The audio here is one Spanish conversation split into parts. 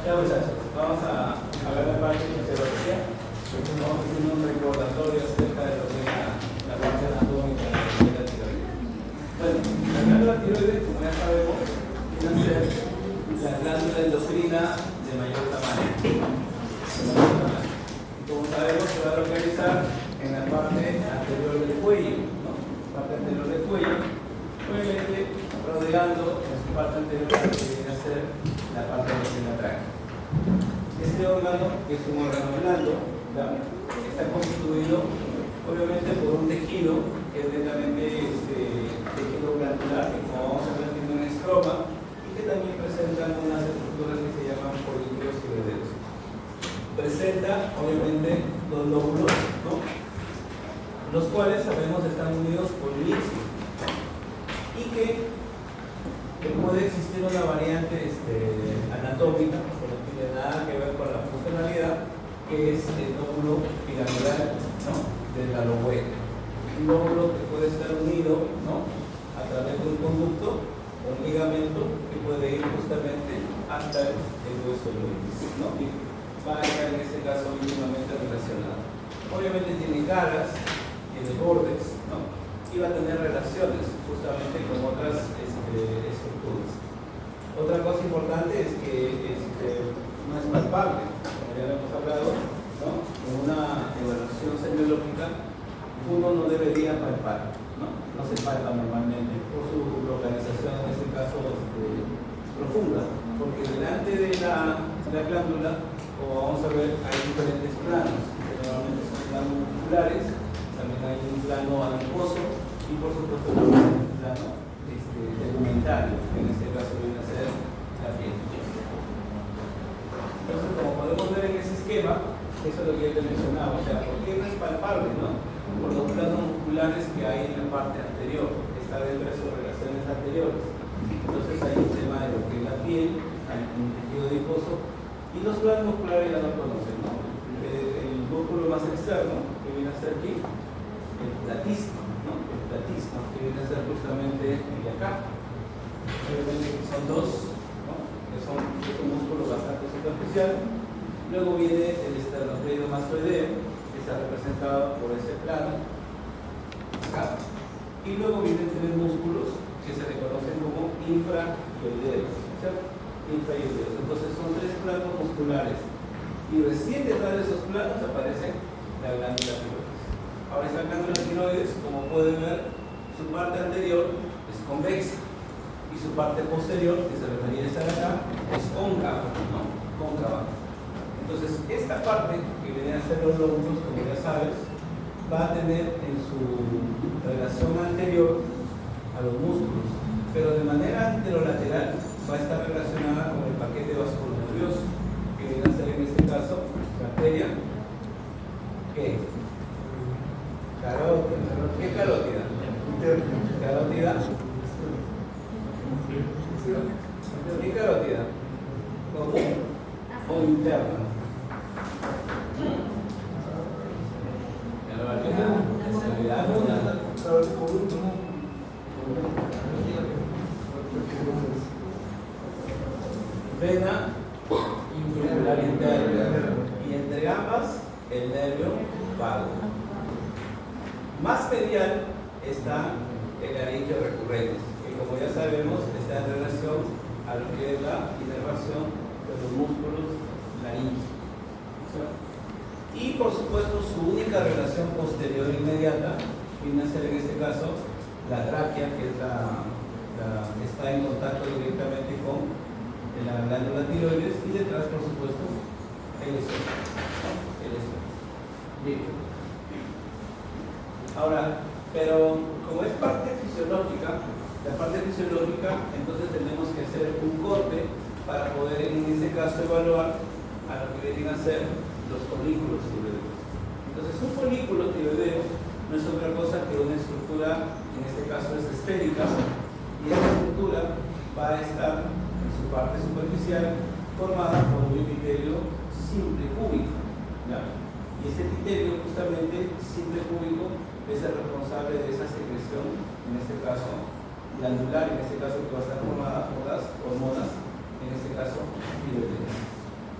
Ya muchachos, vamos a ver la parte de fisiología. Vamos a hacer un recordatorio acerca de lo que es la parte anatómica de la tiroides. Bueno, la glándula tiroides, como ya sabemos, viene a ser la glándula endocrina de mayor tamaño. Como sabemos, se va a localizar en la parte anterior del cuello, ¿no? Parte anterior del cuello, obviamente rodeando en su parte anterior lo que viene a ser la parte de la tráquea. Este órgano, que es un órgano blando, ¿verdad?, está constituido obviamente por un tejido que es netamente tejido glandular, que como vamos a ver tiene un estroma y que también presentan unas estructuras que se llaman folículos tiroideos. Presenta obviamente los lóbulos, ¿no?, los cuales sabemos están unidos por licio y que puede existir una variante anatómica que no tiene nada que ver con la funcionalidad, que es el lóbulo piramidal, ¿no?, del aloe. Un lóbulo que puede estar unido, ¿no?, a través de un conducto o un ligamento que puede ir justamente hasta el hueso lumbar, ¿no?, y va a estar en este caso íntimamente relacionado. Obviamente tiene caras, tiene bordes, ¿no?, y va a tener relaciones justamente con otras estructuras. Otra cosa importante es que no es palpable, como ya lo hemos hablado, ¿no?, en una evaluación semiológica uno no debería palpar, no se palpa normalmente por su localización, en este caso profunda, porque delante de la glándula, como vamos a ver, hay diferentes planos, que normalmente son planos musculares, también hay un plano adiposo y por supuesto también un plano tegumentario, que en este caso viene a ser la piel. Entonces, como podemos ver en ese esquema, eso es lo que yo te mencionaba, o sea, ¿por qué no es palpable, no? Por los planos musculares que hay en la parte anterior, que está dentro de sus relaciones anteriores. Entonces hay un tema de lo que es la piel, hay un tejido adiposo, y los planos musculares ya no conocen, ¿no? El músculo más externo, que viene a ser aquí, el platismo, ¿no?, el platismo, que viene a ser justamente el de acá. Obviamente que son dos, ¿no?, que es un músculo bastante superficial. Luego viene el esternocleidomastoideo, que está representado por ese plano acá. Y luego vienen tres músculos que se reconocen como infraioideos, ¿cierto? Infraioideos. Entonces son tres planos musculares. Y recién detrás de esos planos aparece la glándula tiroides. Ahora esta glándula tiroides, como pueden ver, su parte anterior es convexa y su parte posterior, que se refería a estar acá, es cóncava, ¿no?, cóncava. Entonces esta parte, que viene a ser los lóbulos, como ya sabes, va a tener en su relación anterior a los músculos, pero de manera anterolateral va a estar relacionada con el paquete vasculonervioso, que viene a ser en este caso la arteria, ¿qué? Carótida. ¿Qué carótida? Carótida. ¿Qué carótida? ¿Común o interna? Vena inferior interna, y entre ambas el nervio vago. Más medial está el laringio recurrente, que como ya sabemos está en relación a lo que es la inervación de los músculos laríngeos. Y por supuesto su única relación posterior inmediata viene a ser en este caso la tráquea, que es está en contacto directamente con la glándula tiroides, y detrás por supuesto el esófago. Bien. Ahora, pero como es parte fisiológica, la parte fisiológica, entonces tenemos que hacer un corte para poder en este caso evaluar a lo que vienen a ser los folículos tiroideos. Entonces un folículo tiroideo no es otra cosa que una estructura, en este caso es esférica, y esta estructura va a estar en su parte superficial formada por un epitelio simple cúbico, ¿ya? Y este epitelio justamente simple cúbico es el responsable de esa secreción, en este caso glandular, en este caso que va a estar formada por las hormonas, en este caso tiroideas.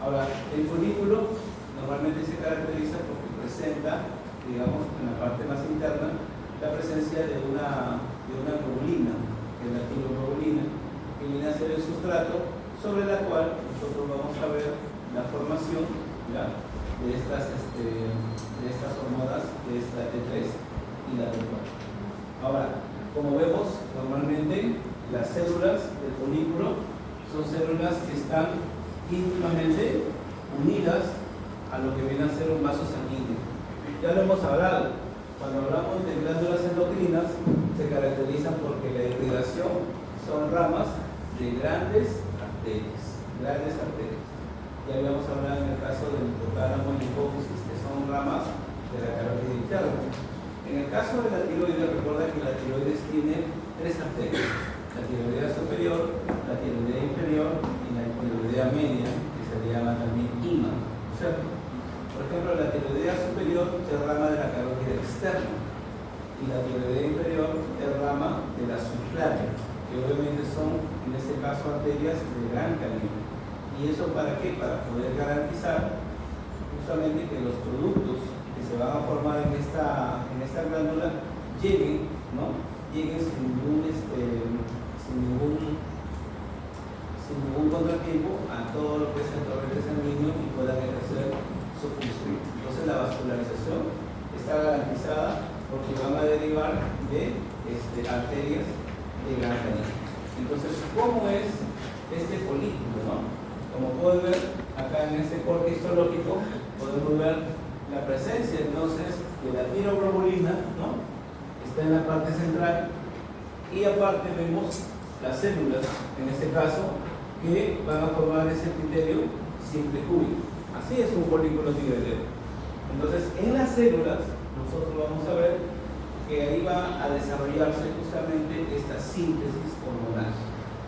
Ahora, el folículo normalmente se caracteriza porque presenta, digamos, en la parte más interna, la presencia de una globulina, que es la tiroglobulina, que viene a ser el sustrato sobre la cual nosotros vamos a ver la formación, ¿ya?, de estas hormonas, de esta T3 y la T4. Ahora, como vemos, normalmente las células del folículo son células que están íntimamente unidas a lo que viene a ser un vaso sanguíneo. Ya lo hemos hablado, cuando hablamos de glándulas endocrinas, se caracterizan porque la irrigación son ramas de grandes arterias. Ya habíamos hablado en el caso del hipotálamo y hipófisis, que son ramas de la carótida interna. En el caso de la tiroides, recuerda que la tiroides tiene tres arterias: la tiroidea superior, la tiroidea inferior y la tiroidea media, que se le llama también IMA, ¿cierto? Por ejemplo, la tiroidea superior es rama de la carótida externa y la tiroidea inferior es rama de la subclavia, que obviamente son, en este caso, arterias de gran calibre. ¿Y eso para qué? Para poder garantizar justamente que los productos que se van a formar en esta glándula lleguen, ¿no?, lleguen sin ningún contratiempo a todo lo que es el torrente sanguíneo y puedan ejercer su función. Entonces la vascularización está garantizada porque van a derivar de arterias de gran calibre. Entonces, ¿cómo es este folículo, no? Como pueden ver acá en este corte histológico, podemos ver la presencia entonces de la tiroglobulina, ¿no?, está en la parte central, y aparte vemos las células, en este caso, que van a formar ese epitelio simple cúbico. Así es un folículo tiroideo. Entonces, en las células, nosotros vamos a ver que ahí va a desarrollarse justamente esta síntesis hormonal.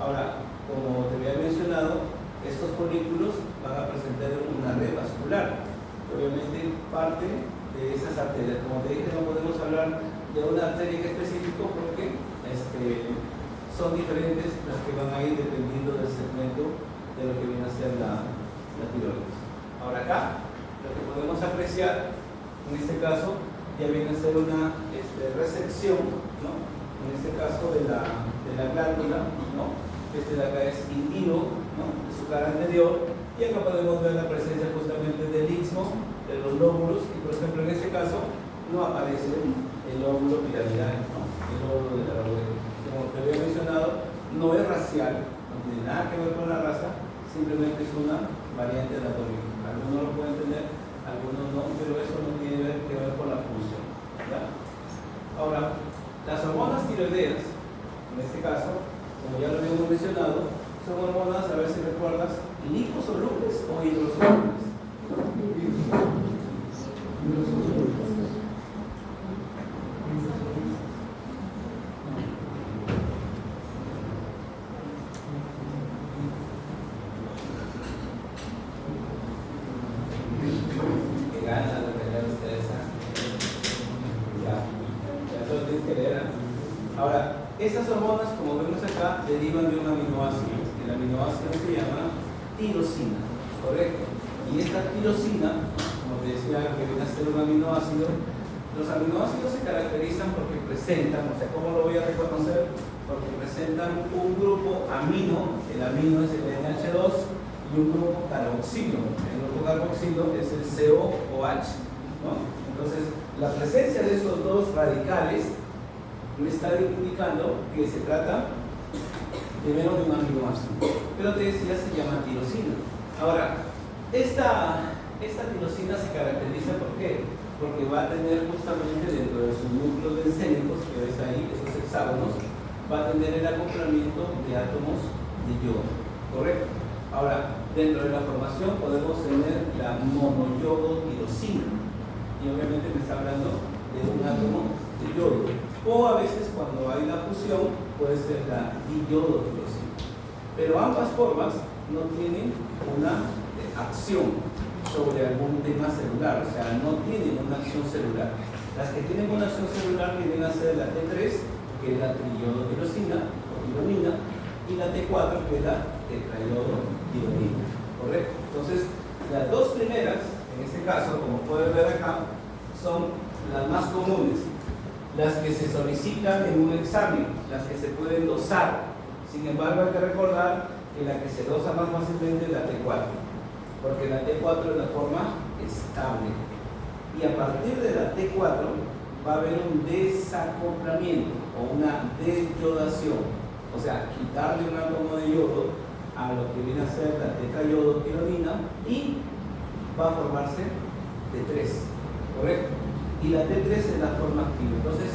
Ahora, como te había mencionado, estos folículos van a presentar una red vascular, que obviamente parte de esas arterias. Como te dije, no podemos hablar de una arteria en específico porque son diferentes las que van a ir dependiendo del segmento de lo que viene a ser la tiroides. Ahora acá, lo que podemos apreciar, en este caso, ya viene a ser una resección, ¿no?, en este caso de la glándula, ¿no? Este de acá es indivo, ¿no?, de su cara anterior, y acá podemos ver la presencia justamente del istmo, de los lóbulos, y por ejemplo en este caso no aparece el lóbulo piramidal, ¿no?, el lóbulo de la laurel. Como te había mencionado, no es racial, no tiene nada que ver con la raza, simplemente es una variante anatómica. Algunos lo pueden tener, algunos no, pero eso no tiene que ver con la función, ¿ya? Ahora, las hormonas tiroideas, en este caso, como ya lo habíamos mencionado, son hormonas, a ver si recuerdas, liposolubles o hidrosolubles. Qué ganas de tener ustedes, ya solo tienes que leer. Ahora, estas hormonas, como vemos acá, derivan de un aminoácido. El aminoácido se llama tirosina, ¿correcto? Y esta tirosina, como te decía, que viene a ser un aminoácido, los aminoácidos se caracterizan porque presentan, o sea, ¿cómo lo voy a reconocer? Porque presentan un grupo amino, el amino es el NH2, y un grupo carboxilo. El grupo carboxilo es el COOH, ¿no? Entonces, la presencia de esos dos radicales me está indicando que se trata primero de un aminoácido, pero te decía, se llama tirosina. Ahora, esta tirosina se caracteriza ¿por qué? Porque va a tener justamente dentro de sus núcleos bencénicos, que ves ahí, esos hexágonos, va a tener el acoplamiento de átomos de yodo, ¿correcto? Ahora, dentro de la formación podemos tener la monoyodotirosina, y obviamente me está hablando de un átomo de yodo. O a veces cuando hay la fusión puede ser la diyodotirosina. Pero ambas formas no tienen una acción sobre algún tema celular, o sea, no tienen una acción celular. Las que tienen una acción celular vienen a ser la T3, que es la triyodotirosina o tironina, y la T4, que es la tetrayodotironina, ¿correcto? Entonces, primeras, en este caso, como pueden ver acá, son las más comunes, las que se solicitan en un examen, las que se pueden dosar. Sin embargo, hay que recordar que la que se dosa más fácilmente es la T4, porque la T4 es la forma estable. Y a partir de la T4 va a haber un desacoplamiento o una deyodación, o sea, quitarle un átomo de yodo a lo que viene a ser la tetrayodotironina y va a formarse T3, ¿correcto? Y la T3 es la forma activa. Entonces,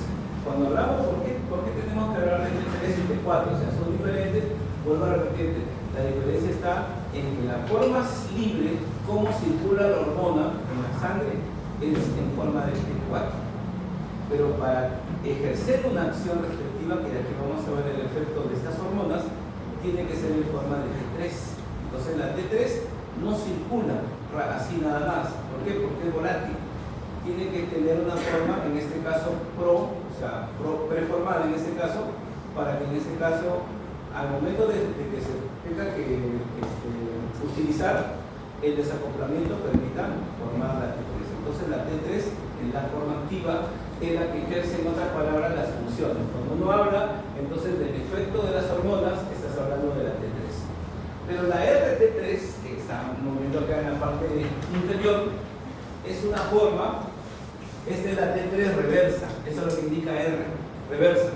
cuando hablamos, ¿por qué tenemos que hablar de T3 y T4? O sea, son diferentes. Vuelvo a repetirte, la diferencia está en que la forma libre, cómo circula la hormona en la sangre, es en forma de T4. Pero para ejercer una acción respectiva, que aquí vamos a ver el efecto de estas hormonas, tiene que ser en forma de T3. Entonces la T3 no circula así nada más. ¿Por qué? Porque es volátil. Tiene que tener una forma, en este caso preformada en este caso, para que en este caso, al momento de que se tenga que utilizar el desacoplamiento, permita formar la T3. Entonces la T3 es la forma activa, es la que ejerce, en otras palabras, las funciones. Cuando uno habla entonces del efecto de las hormonas, estás hablando de la T3. Pero la RT3, que está moviendo acá en la parte inferior, es una forma. Esta es la T3 reversa, eso es lo que indica R, reversa.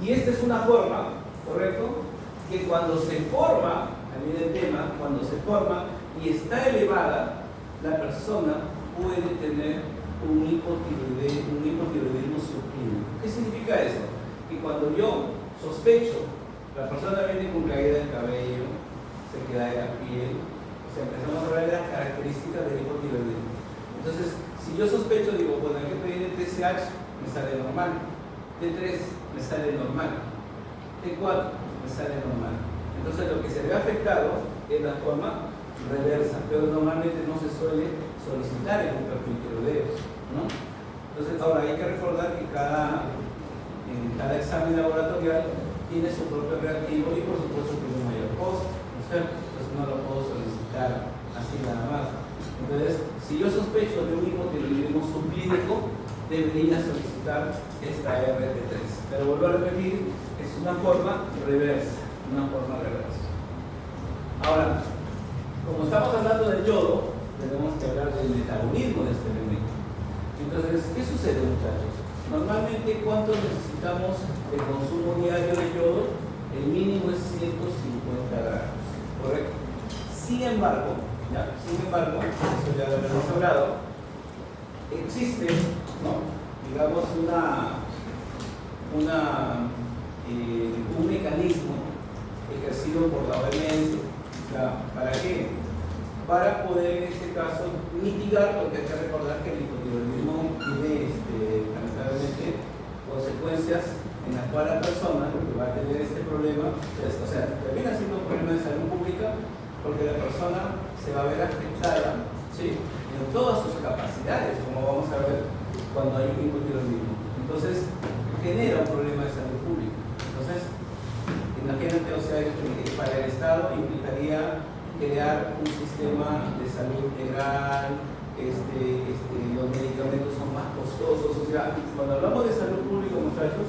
Y esta es una forma, ¿correcto? Que cuando se forma, también el tema, cuando se forma y está elevada, la persona puede tener un hipotiroidismo subclínico. ¿Qué significa eso? Que cuando yo sospecho, la persona viene con caída del cabello, se queda de la piel, o sea, empezamos a hablar de las características del hipotiroidismo. Entonces, si yo sospecho, digo, bueno, hay que pedir el TSH, me sale normal. T3 me sale normal. T4 me sale normal. Entonces, lo que se ve afectado es la forma reversa, pero normalmente no se suele solicitar en un perfil tiroideo, ¿no? Entonces, ahora hay que recordar que cada examen laboratorial tiene su propio reactivo y, por supuesto, tiene un mayor costo, ¿no es cierto? Entonces, no lo puedo solicitar así nada más. Entonces, si yo sospecho de un hipotiroidismo subclínico, debería solicitar esta RT3. Pero vuelvo a repetir, es una forma reversa, Ahora, como estamos hablando del yodo, tenemos que hablar del metabolismo de este elemento. Entonces, ¿qué sucede, muchachos? Normalmente, ¿cuánto necesitamos de consumo diario de yodo? El mínimo es 150 gramos, ¿correcto? Sin embargo, eso ya lo hemos hablado, existe, ¿no?, digamos, un mecanismo ejercido por la OMS. O sea, ¿para qué? Para poder, en este caso, mitigar, porque hay que recordar que el hipotiroidismo tiene, lamentablemente, consecuencias en las cuales la persona que va a tener este problema, o sea, termina siendo un problema de salud pública, porque la persona se va a ver afectada, ¿sí?, en todas sus capacidades, como vamos a ver cuando hay un hipotiroidismo. Entonces, genera un problema de salud pública. Entonces, imagínate, o sea, para el Estado implicaría crear un sistema de salud integral, los medicamentos son más costosos. O sea, cuando hablamos de salud pública, muchachos,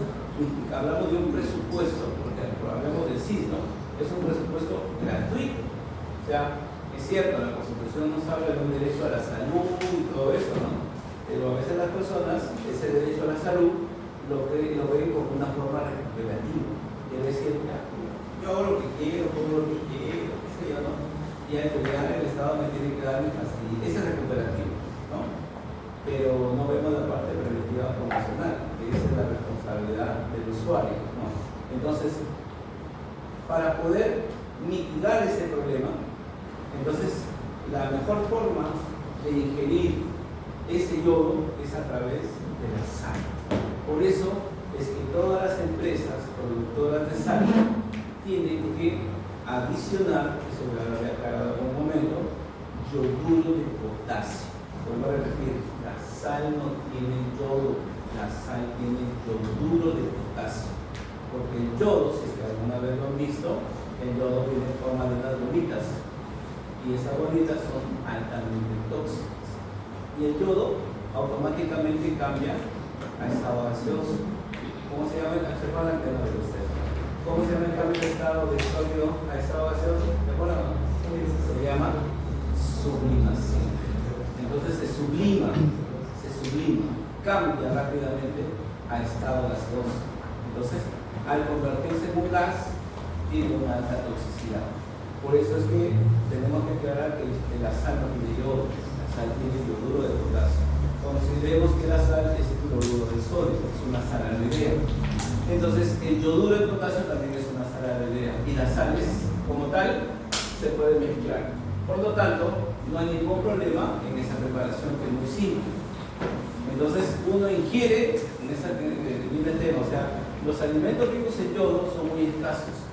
hablamos de un presupuesto, porque hablamos del SIS, ¿no? Es un presupuesto gratuito. O sea, es cierto, la Constitución nos habla de un derecho a la salud y todo eso, ¿no? Pero a veces las personas, ese derecho a la salud, lo ven como una forma recuperativa. Quiere decir, yo hago lo que quiero, como lo que quiero, qué sé yo, ¿no? Y al final el Estado me tiene que dar mi facilidad. Ese es recuperativo, ¿no? Pero no vemos la parte preventiva promocional, que esa es la responsabilidad del usuario, ¿no? Entonces, para poder mitigar ese problema, entonces la mejor forma de ingerir ese yodo es a través de la sal. Por eso es que todas las empresas productoras de sal tienen que adicionar, eso lo había aclarado en un momento, yoduro de potasio. Vuelvo a repetir, la sal no tiene yodo, la sal tiene yoduro de potasio. Porque el yodo, si es que alguna vez lo han visto, el yodo viene en forma de unas gomitas. Y y esas bolitas son altamente tóxicas. Y el yodo automáticamente cambia a estado gaseoso. ¿Cómo se llama? ¿Se acuerdan que no de ustedes? ¿Cómo se llama el cambio de estado de sólido a estado gaseoso? ¿Se acuerdan? Se llama sublimación. Entonces se sublima, cambia rápidamente a estado gaseoso. Entonces, al convertirse en un gas, tiene una alta toxicidad. Por eso es que tenemos que aclarar que la sal no tiene yodo, la sal tiene cloruro de potasio. Consideremos que la sal es el cloruro de sodio, es una sal aloidea. Entonces, el yoduro de potasio también es una sal aloidea y las sales, como tal, se pueden mezclar. Por lo tanto, no hay ningún problema en esa preparación que es muy simple. Entonces, uno ingiere, en esa viene el tema, o sea, los alimentos ricos en yodo son muy escasos.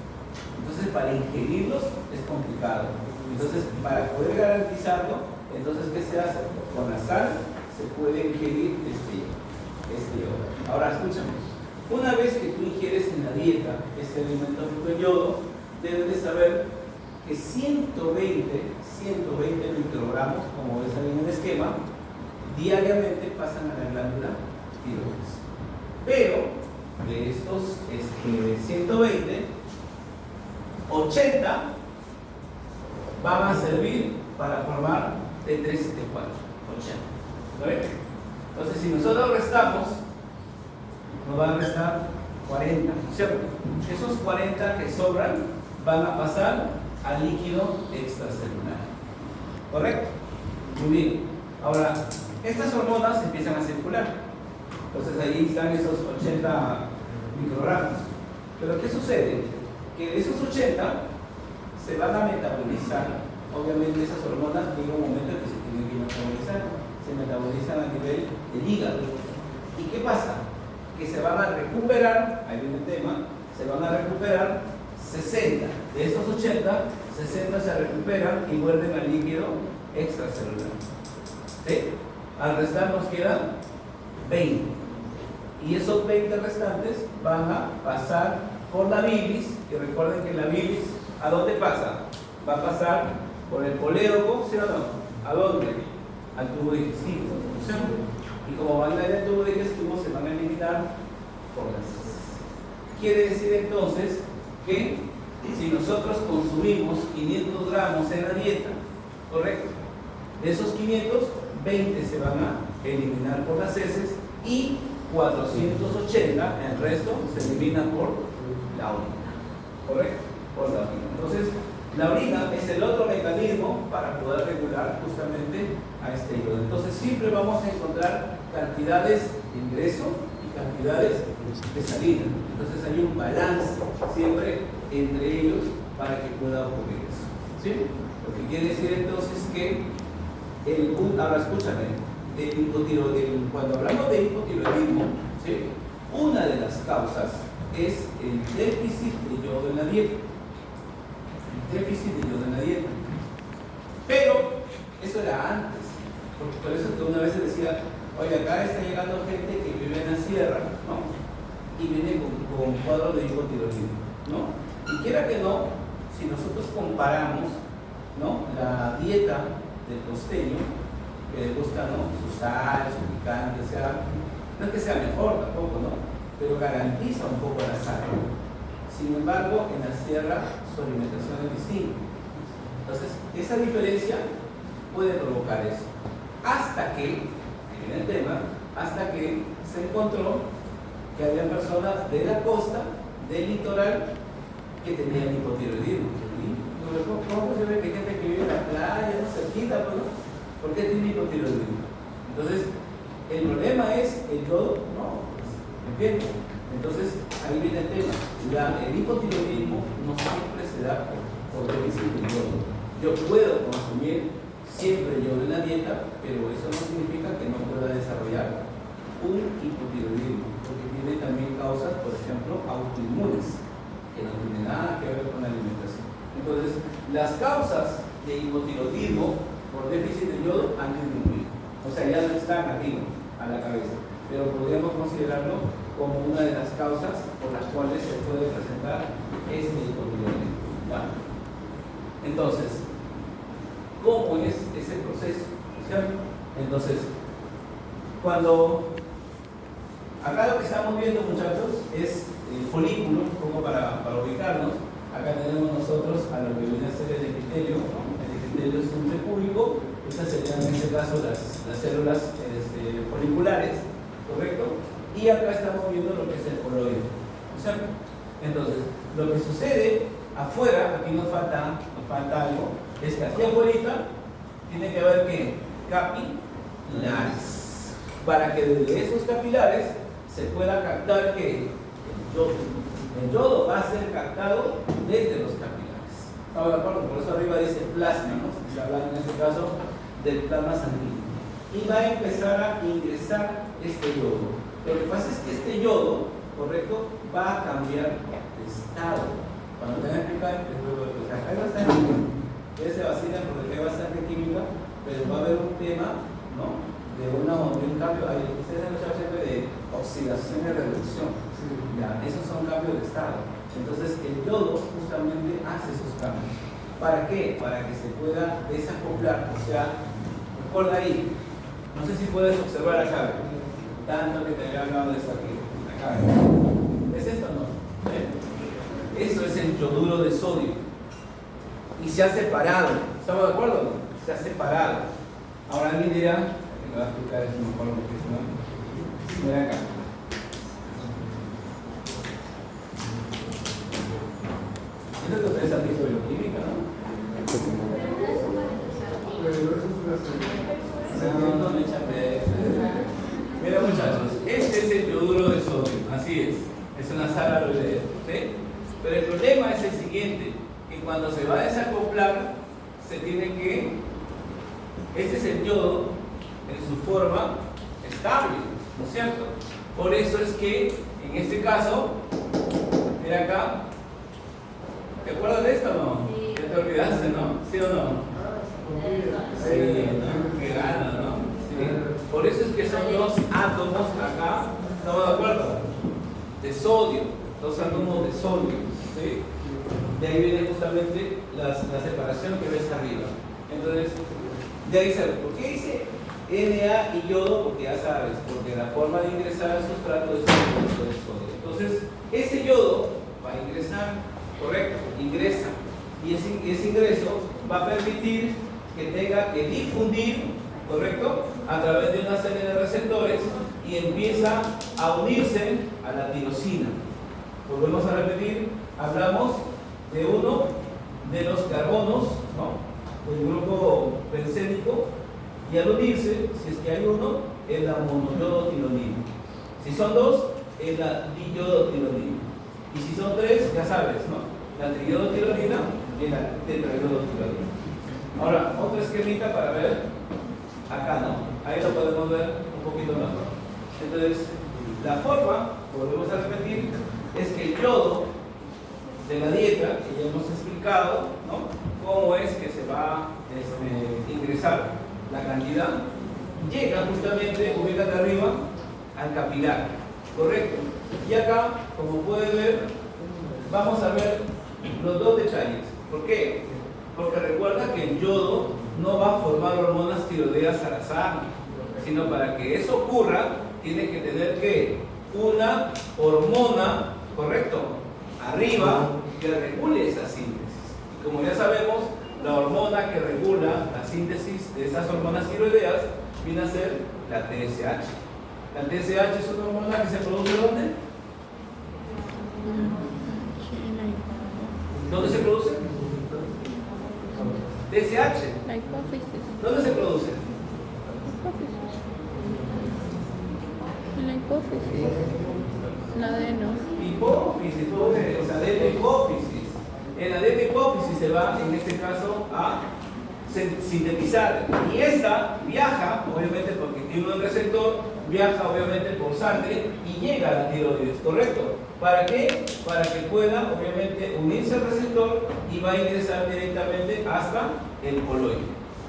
Entonces, para ingerirlos es complicado. Entonces, para poder garantizarlo, entonces, ¿qué se hace? Con la sal se puede ingerir este yodo. Ahora, escúchame. Una vez que tú ingieres en la dieta este alimento rico en yodo, debes de saber que 120 microgramos, como ves ahí en el esquema, diariamente pasan a la glándula tiroides. Pero de estos 120, 80 van a servir para formar T3 y T4. 80. ¿Lo ven? Entonces, si nosotros restamos, nos van a restar 40, ¿cierto? Esos 40 que sobran van a pasar al líquido extracelular. ¿Correcto? Muy bien. Ahora, estas hormonas empiezan a circular. Entonces ahí están esos 80 microgramos. Pero ¿qué sucede? Que de esos 80 se van a metabolizar. Obviamente esas hormonas llega un momento en que se tienen que metabolizar. Se metabolizan a nivel del hígado. ¿Y qué pasa? Que se van a recuperar, ahí viene el tema, se van a recuperar 60. De esos 80, 60 se recuperan y vuelven al líquido extracelular. ¿Sí? Al restar nos quedan 20. Y esos 20 restantes van a pasar por la bilis. Y recuerden que la bilis, ¿a dónde pasa? Va a pasar por el colédoco, ¿sí o no? ¿A dónde? Al tubo digestivo, ¿sí? Y como van a ir al tubo digestivo, se van a eliminar por las heces. Quiere decir entonces que si nosotros consumimos 500 gramos en la dieta, ¿correcto? De esos 500, 20 se van a eliminar por las heces y 480, el resto, se elimina por la orina. ¿Correcto? Por la orina. Entonces, la orina es el otro mecanismo para poder regular justamente a este yodo. Entonces, siempre vamos a encontrar cantidades de ingreso y cantidades de salida. Entonces, hay un balance siempre entre ellos para que pueda ocurrir eso. ¿Sí? Lo que quiere decir entonces que ahora escúchame, cuando hablamos de hipotiroidismo, ¿sí? Una de las causas es el déficit de yodo en la dieta. El déficit de yodo en la dieta. Pero eso era antes. Por eso que una vez se decía, oye, acá está llegando gente que vive en la sierra, ¿no? Y viene con cuadro de hipotiroidismo, ¿no? Y quiera que no, si nosotros comparamos, ¿no?, la dieta del costeño, que le gusta, ¿no?, su sal, su picante, no es que sea mejor tampoco, ¿no?, pero garantiza un poco la sal. Sin embargo, en la sierra su alimentación es distinta. Entonces, esa diferencia puede provocar eso. Hasta que, en el tema, hasta que se encontró que había personas de la costa, del litoral, que tenían hipotiroidismo. ¿Cómo se ve que hay gente que vive en la playa, no cerquita, ¿no? ¿Por qué tiene hipotiroidismo? Entonces, el problema es el yodo, no, ¿me entiendes? Entonces, ahí viene el tema. El hipotiroidismo no siempre se da por déficit de yodo. Yo puedo consumir siempre yodo en la dieta, pero eso no significa que no pueda desarrollar un hipotiroidismo, porque tiene también causas, por ejemplo, autoinmunes, que no tienen nada que ver con la alimentación. Entonces, las causas de hipotiroidismo por déficit de yodo han disminuido. O sea, ya no están arriba, a la cabeza. Pero podríamos considerarlo como una de las causas por las cuales se puede presentar este hipotiroidismo. ¿Vale? Entonces, cómo es ese proceso, ¿cierto? Entonces, cuando acá lo que estamos viendo, muchachos, es el folículo, un poco para ubicarnos. Acá tenemos nosotros a lo que viene a ser el epitelio, ¿no? El epitelio es un repúblico. Estas serían en este caso las células foliculares, ¿correcto? Y acá estamos viendo lo que es el coloide, ¿cierto? Entonces, lo que sucede afuera, aquí nos falta algo, es que aquí afuera tiene que haber ¿qué? Capilares, para que desde esos capilares se pueda captar que el yodo va a ser captado desde los capilares. ¿Estamos de acuerdo? Por eso arriba dice plasma, ¿no? Se está hablando en este caso del plasma sanguíneo. Y va a empezar a ingresar este yodo. Lo que pasa es que este yodo, correcto, va a cambiar de estado. Cuando tengan que explicar, acá hay bastante química. Ustedes se vacilan porque hay bastante química, pero va a haber un tema, ¿no? De un cambio, ustedes han escuchado siempre de oxidación y reducción. Ya, esos son cambios de estado. Entonces el yodo justamente hace esos cambios. ¿Para qué? Para que se pueda desacoplar. O sea, recuerda ahí, no sé si puedes observar acá, tanto que te había hablado de esto aquí, acá. ¿Es esto o no? Eso es el yoduro de sodio. Y se ha separado. ¿Estamos de acuerdo? Se ha separado. Ahora alguien dirá, me va a explicar eso mejor porque si no. Mira acá. Esto es lo que ustedes han visto de bioquímica, ¿no? No me chape. Mira, muchachos, este es el yoduro de sodio, así es una sal aloidea, ¿sí? Pero el problema es el siguiente, que cuando se va a desacoplar, se tiene que, este es el yodo en su forma estable, ¿no es cierto? Por eso es que, en este caso, mira acá, ¿te acuerdas de esto o no? Sí. Ya te olvidaste, ¿no? ¿Sí o no? Sí, ¿no? Qué gana, ¿no? Sí. Por eso es que son dos átomos acá, ¿estamos de acuerdo? De sodio, dos átomos de sodio, ¿sí? De ahí viene justamente la separación que ves arriba. Entonces, de ahí sabes, ¿por qué dice Na y yodo? Porque ya sabes, porque la forma de ingresar al sustrato es el sodio. Entonces, ese yodo va a ingresar, correcto, ingresa. Y ese ingreso va a permitir que tenga que difundir, correcto, a través de una serie de receptores y empieza a unirse a la tirosina. Volvemos a repetir, hablamos de uno de los carbonos, ¿no?, del grupo bencénico, y al unirse, si es que hay uno, es la monoyodotironina. Si son dos, es la diyodotironina. Y si son tres, ya sabes, ¿no?, la triyodotironina y la tetrayodotironina. Ahora, otro esquemita para ver acá, ¿no? Ahí lo podemos ver un poquito mejor. Entonces, la forma, volvemos a repetir, es que el yodo de la dieta, que ya hemos explicado, ¿no?, cómo es que se va a ingresar la cantidad, llega justamente, ubícate arriba, al capilar, ¿correcto? Y acá, como puedes ver, vamos a ver los dos detalles. ¿Por qué? Porque recuerda que el yodo no va a formar hormonas tiroideas al azar, sino para que eso ocurra, tiene que tener que una hormona, ¿correcto?, arriba, que regule esa síntesis. Y como ya sabemos, la hormona que regula la síntesis de esas hormonas tiroideas viene a ser la TSH. La TSH es una hormona que se produce ¿dónde? ¿Dónde se produce? TSH. La hipófisis. ¿Dónde se produce? Hipófisis. En la hipófisis. La adeno. Hipófisis, o sea, de la hipófisis. En la de la hipófisis se va, en este caso, a sintetizar. Y esta viaja, obviamente, porque tiene un receptor, viaja, obviamente, por sangre y llega a la tiroides, ¿correcto? ¿Para qué? Para que pueda, obviamente, unirse al receptor y va a ingresar directamente hasta el coloide,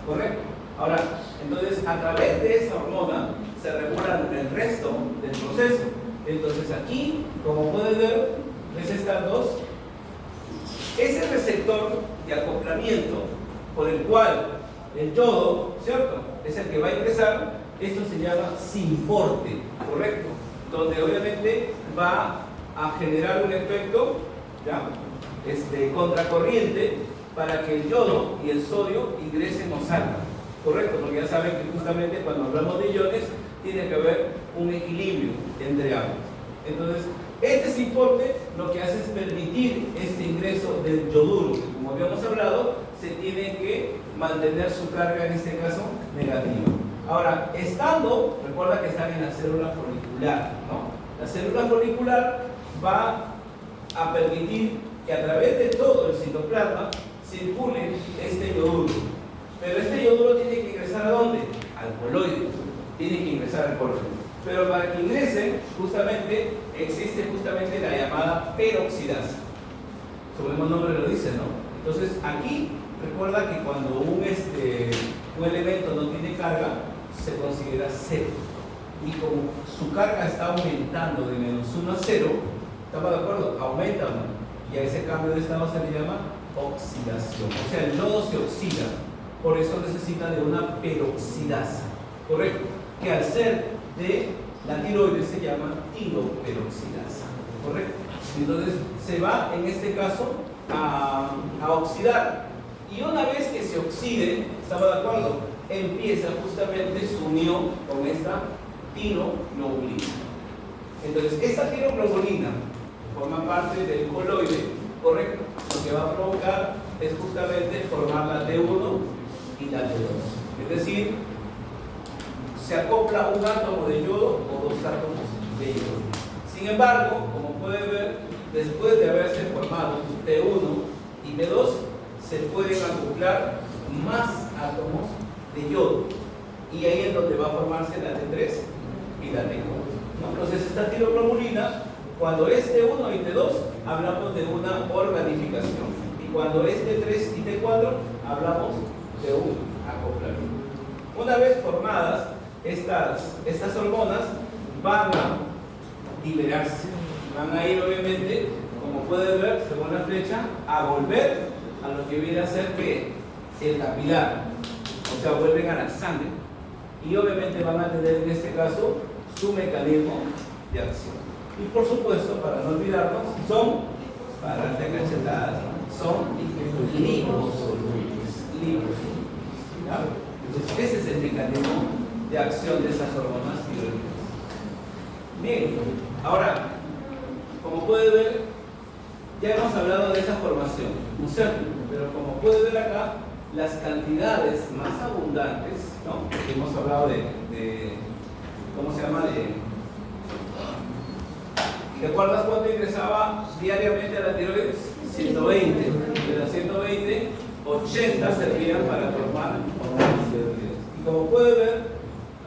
¿correcto? Ahora, entonces, a través de esa hormona se regulan el resto del proceso. Entonces, aquí, como puedes ver, ¿ves estas dos? Ese receptor de acoplamiento por el cual el yodo, ¿cierto? Es el que va a ingresar. Esto se llama simporte, ¿correcto? Donde obviamente va a generar un efecto, ¿ya? Contracorriente para que el yodo y el sodio ingresen o salgan, ¿correcto? Porque ya saben que justamente cuando hablamos de iones tiene que haber un equilibrio entre ambos. Entonces, este simporte lo que hace es permitir este ingreso del yoduro, que como habíamos hablado, se tiene que mantener su carga, en este caso, negativa. Ahora, recuerda que están en la célula folicular, ¿no? La célula folicular va a permitir que a través de todo el citoplasma circule este yoduro. Pero este yoduro tiene que ingresar ¿a dónde? Al coloide. Tiene que ingresar al coloide. Pero para que ingrese, justamente, existe justamente la llamada peroxidasa. Su mismo nombre lo dice, ¿no? Entonces, aquí, recuerda que cuando un elemento no tiene carga, se considera cero. Y como su carga está aumentando de -1 a 0, ¿estamos de acuerdo? Aumenta, ¿no? Y a ese cambio de estado se le llama oxidación. O sea, el yodo se oxida. Por eso necesita de una peroxidasa. ¿Correcto? Que al ser de la tiroides se llama tiroperoxidasa. ¿Correcto? Entonces se va, en este caso, a oxidar. Y una vez que se oxide, ¿estamos de acuerdo? Empieza justamente su unión con esta tiroglobulina. Entonces, esta tiroglobulina forma parte del coloide, ¿correcto? Lo que va a provocar es justamente formar la T1 y la T2. Es decir, se acopla un átomo de yodo o dos átomos de yodo. Sin embargo, como puede ver, después de haberse formado T1 y T2, se pueden acoplar más átomos de yodo. Y ahí es donde va a formarse la T3 y la T4. ¿No? Entonces, esta tiroglobulina, cuando es T1 y T2, hablamos de una organificación. Y cuando es T3 y T4, hablamos de un acoplamiento. Una vez formadas, estas hormonas van a liberarse. Van a ir, obviamente, como pueden ver, según la flecha, a volver a lo que viene a ser que el capilar. O sea, vuelven a la sangre. Y obviamente van a tener en este caso su mecanismo de acción. Y por supuesto, para no olvidarnos, son, para darte cachetadas, son liposolubles. ¿Ya? Entonces, ese es el mecanismo de acción de esas hormonas tiroideas. Bien, ahora, como puede ver, ya hemos hablado de esa formación, ¿no es cierto? Pero como puede ver acá, las cantidades más abundantes, ¿no? Porque hemos hablado de ¿cómo se llama? ¿Te acuerdas cuánto ingresaba diariamente a la tiroides? 120. De las 120, 80 servían para formar hormonas tiroideas. Y como puede ver,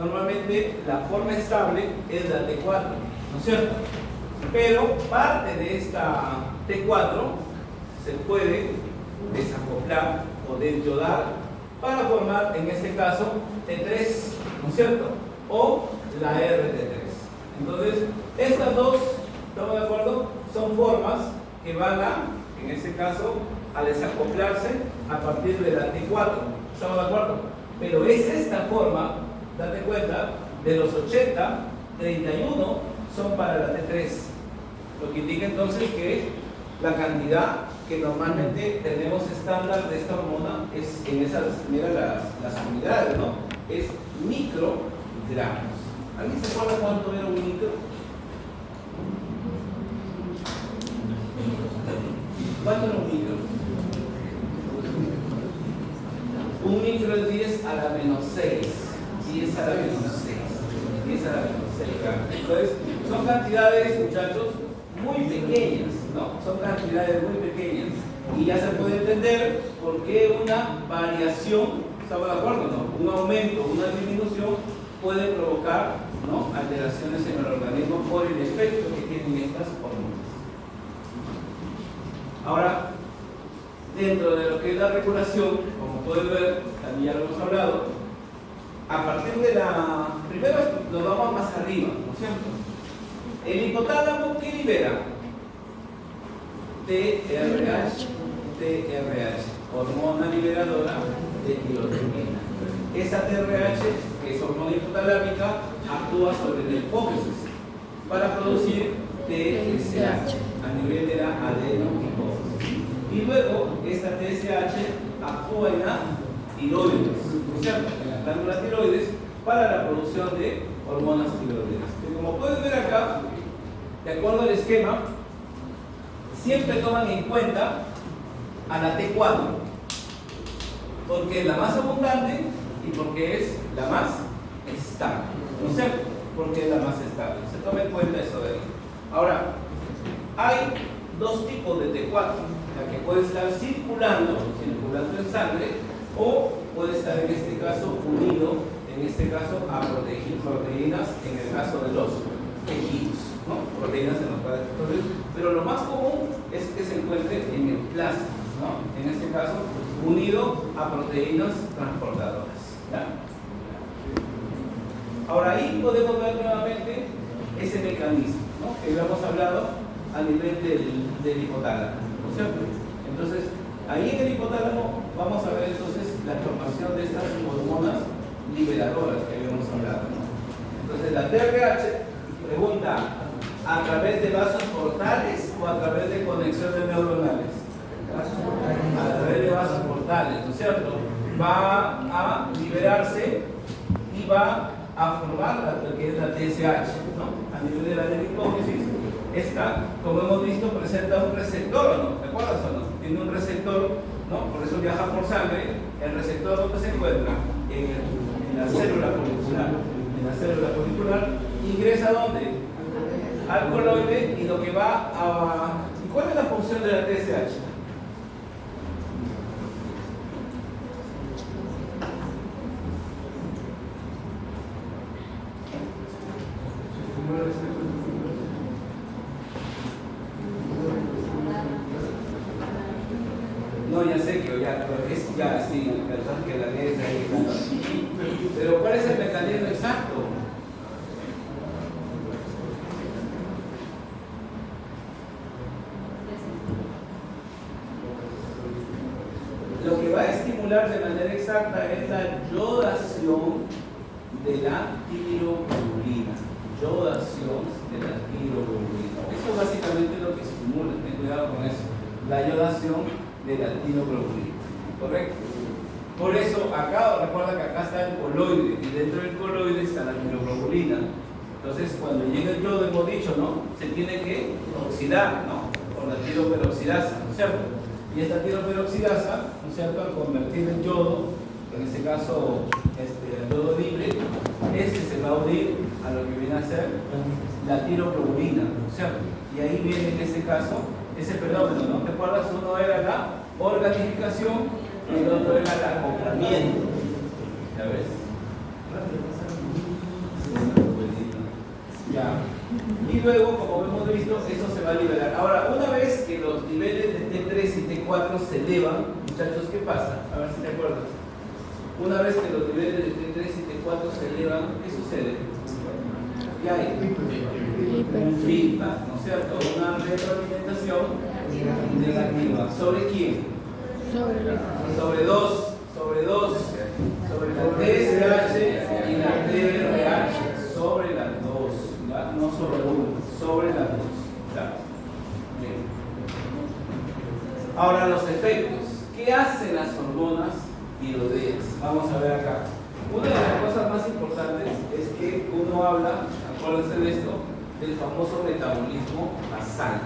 normalmente la forma estable es la T4, ¿no es cierto? Pero parte de esta T4 se puede desacoplar o desyodar para formar, en este caso, T3, ¿no es cierto? O la RT3. Entonces, estas dos, ¿estamos de acuerdo? Son formas que van a, en este caso, a desacoplarse a partir de la T4. ¿Estamos de acuerdo? Pero es esta forma, date cuenta, de los 80, 31 son para la T3. Lo que indica entonces que la cantidad que normalmente tenemos estándar de esta hormona es en esas, mira las unidades, ¿no? Es microgramos. ¿Alguien se acuerda cuánto era un micro? ¿Cuánto era un micro? Un micro es 10 a la menos 6. 10 a la menos 6. 10 a la menos 6 gramos. Entonces, son cantidades, muchachos, muy pequeñas, ¿no? Son cantidades muy pequeñas. Y ya se puede entender por qué una variación, ¿estamos de acuerdo? ¿No? Un aumento, una disminución puede provocar, ¿no?, alteraciones en el organismo por el efecto que tienen estas hormonas. Ahora, dentro de lo que es la regulación, como pueden ver, también ya lo hemos hablado, a partir de la... Primero nos vamos más arriba, ¿no es cierto? El hipotálamo, ¿qué libera? TRH, hormona liberadora de tiroxina. Esa TRH, que es hormona hipotalámica, actúa sobre la hipófisis para producir TSH a nivel de la adenohipófisis. Y luego, esta TSH actúa en la tiroides, ¿no es cierto? En la glándula tiroides para la producción de hormonas tiroideas. Y como pueden ver acá, de acuerdo al esquema, siempre toman en cuenta a la T4, porque es la más abundante y porque es la más estable, ¿no es cierto? Porque es la más estable. Se toma en cuenta eso de ahí. Ahora, hay dos tipos de T4, la que puede estar circulando en sangre, o puede estar en este caso unido, en este caso a proteínas, en el caso de los tejidos, ¿no? Proteínas en los cuadros. Pero lo más común es que se encuentre en el plasma, ¿no? En este caso, unido a proteínas transportadoras, ¿ya? Ahora ahí podemos ver nuevamente ese mecanismo, ¿no? Que habíamos hablado a nivel del hipotálamo, ¿no es cierto? Entonces, ahí en el hipotálamo vamos a ver entonces la formación de estas hormonas liberadoras que habíamos hablado, ¿no? Entonces, la TRH pregunta, ¿a través de vasos portales o a través de conexiones neuronales? A través de vasos portales, ¿no es cierto? Va a liberarse y va a formar lo que es la TSH, ¿no? A nivel de la hipófisis. Esta, como hemos visto, presenta un receptor, ¿no? ¿Te acuerdas o no? Tiene un receptor, ¿no? Por eso viaja por sangre. El receptor, ¿dónde se encuentra? En la célula folicular. En la célula folicular. ¿Ingresa a dónde? Al coloide, y lo que va a... ¿Cuál es la función de la TSH? No, ya sé que ya sí, verdad que la ley es ahí. Pero ¿cuál es el mecanismo exacto? Lo que va a estimular de manera exacta es la yodación de la tiroglobulina. Yodación de la tiroglobulina. Eso es básicamente lo que estimula. Ten cuidado con eso. La yodación de la tiroglobulina. ¿Correcto? Por eso acá, recuerda que acá está el coloide y dentro del coloide está la tiroglobulina. Entonces, cuando llega el yodo, hemos dicho, ¿no? Se tiene que oxidar, ¿no? Por la tiroperoxidasa, ¿no es cierto? Y esta tiroperoxidasa, ¿no es cierto? Al convertir el yodo, en este caso el yodo libre, se va a unir a lo que viene a ser la tiroglobulina, ¿no es cierto? Y ahí viene en este caso ese fenómeno, ¿no? ¿Te acuerdas? Uno era la organificación y el otro era el acoplamiento. ¿Ya ves? Ya. Y luego, como hemos visto, eso se va a liberar. Ahora, una vez que los niveles de T3 y T4 se elevan, muchachos, ¿qué pasa? A ver si te acuerdas. Una vez que los niveles de T3 y T4 se elevan, ¿qué sucede? ¿Qué hay? Un feedback, ¿no es cierto? Una retroalimentación negativa. ¿Sobre quién? Sobre dos. Sobre la TSH y la TRH. Sobre las dos. ¿Ya? No sobre una, sobre las dos. ¿Ya? Bien. Ahora los efectos. ¿Qué hacen las hormonas tiroideas? Vamos a ver acá. Una de las cosas más importantes es que uno habla, acuérdense de esto, del famoso metabolismo basal.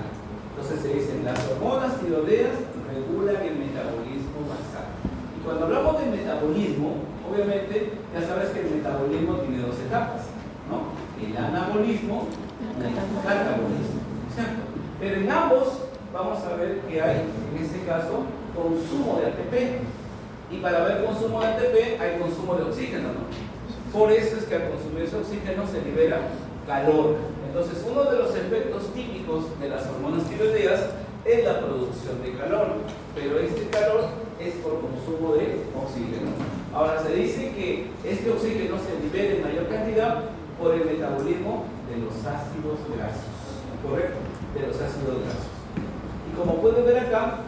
Entonces se dicen, las hormonas tiroideas regulan el metabolismo basal. Y cuando hablamos del metabolismo, obviamente ya sabes que el metabolismo tiene dos etapas, ¿no? El anabolismo y el catabolismo, ¿cierto? Pero en ambos vamos a ver que hay, en este caso, consumo de ATP. Y para haber consumo de ATP hay consumo de oxígeno, ¿no? Por eso es que al consumir ese oxígeno se libera calor. Entonces, uno de los efectos típicos de las hormonas tiroideas es la producción de calor, pero este calor es por consumo de oxígeno. Ahora, se dice que este oxígeno se libera en mayor cantidad por el metabolismo de los ácidos grasos, ¿correcto? De los ácidos grasos. Y como pueden ver acá,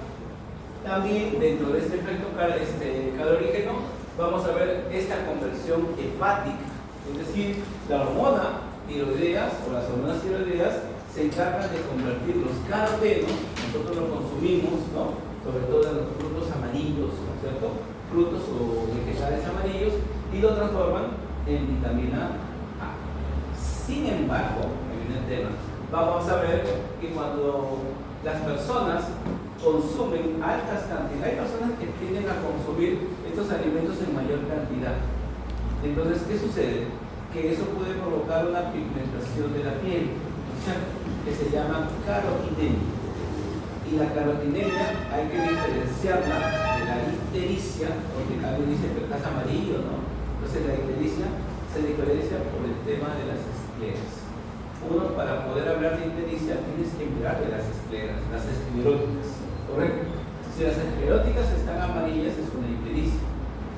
También dentro de este efecto calorígeno vamos a ver esta conversión hepática, es decir, la hormona tiroideas o las hormonas tiroideas se encargan de convertir los carotenos, nosotros los consumimos, ¿no? Sobre todo en los frutos amarillos, ¿no es cierto? Frutos o vegetales amarillos, y lo transforman en vitamina A. Sin embargo, ahí viene el tema, vamos a ver que cuando las personas consumen altas cantidades, hay personas que tienden a consumir estos alimentos en mayor cantidad. Entonces, ¿qué sucede? Que eso puede provocar una pigmentación de la piel, ¿no es cierto?, que se llama carotinemia. Y la carotinemia hay que diferenciarla de la ictericia, porque alguien dice que estás amarillo, ¿no? Entonces la ictericia se diferencia por el tema de las escleras. Uno, para poder hablar de ictericia, tienes que mirar de las escleras, las escleróticas, ¿correcto? Si las escleróticas están amarillas, es una ictericia.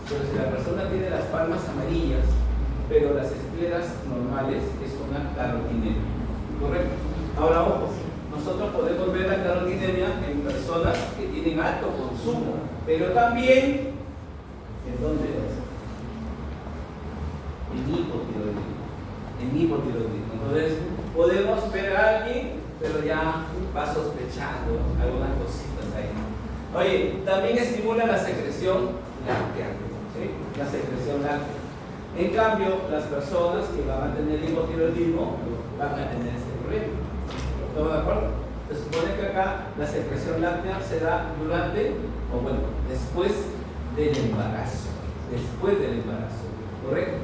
Pero si la persona tiene las palmas amarillas, pero las escleras normales, es una carotinemia, ¿correcto? Ahora, ojo, nosotros podemos ver la carotinemia en personas que tienen alto consumo, pero también, ¿en dónde es? En hipotiroidismo. Entonces, podemos ver a alguien, pero ya va sospechando algunas cositas ahí. Oye, también estimula la secreción láctea, ¿sí? La secreción láctea. En cambio, las personas que van a tener hipotiroidismo van a tener este problema. ¿Estamos de acuerdo? Se supone que acá la secreción láctea se da durante, o bueno, después del embarazo. Después del embarazo, ¿correcto?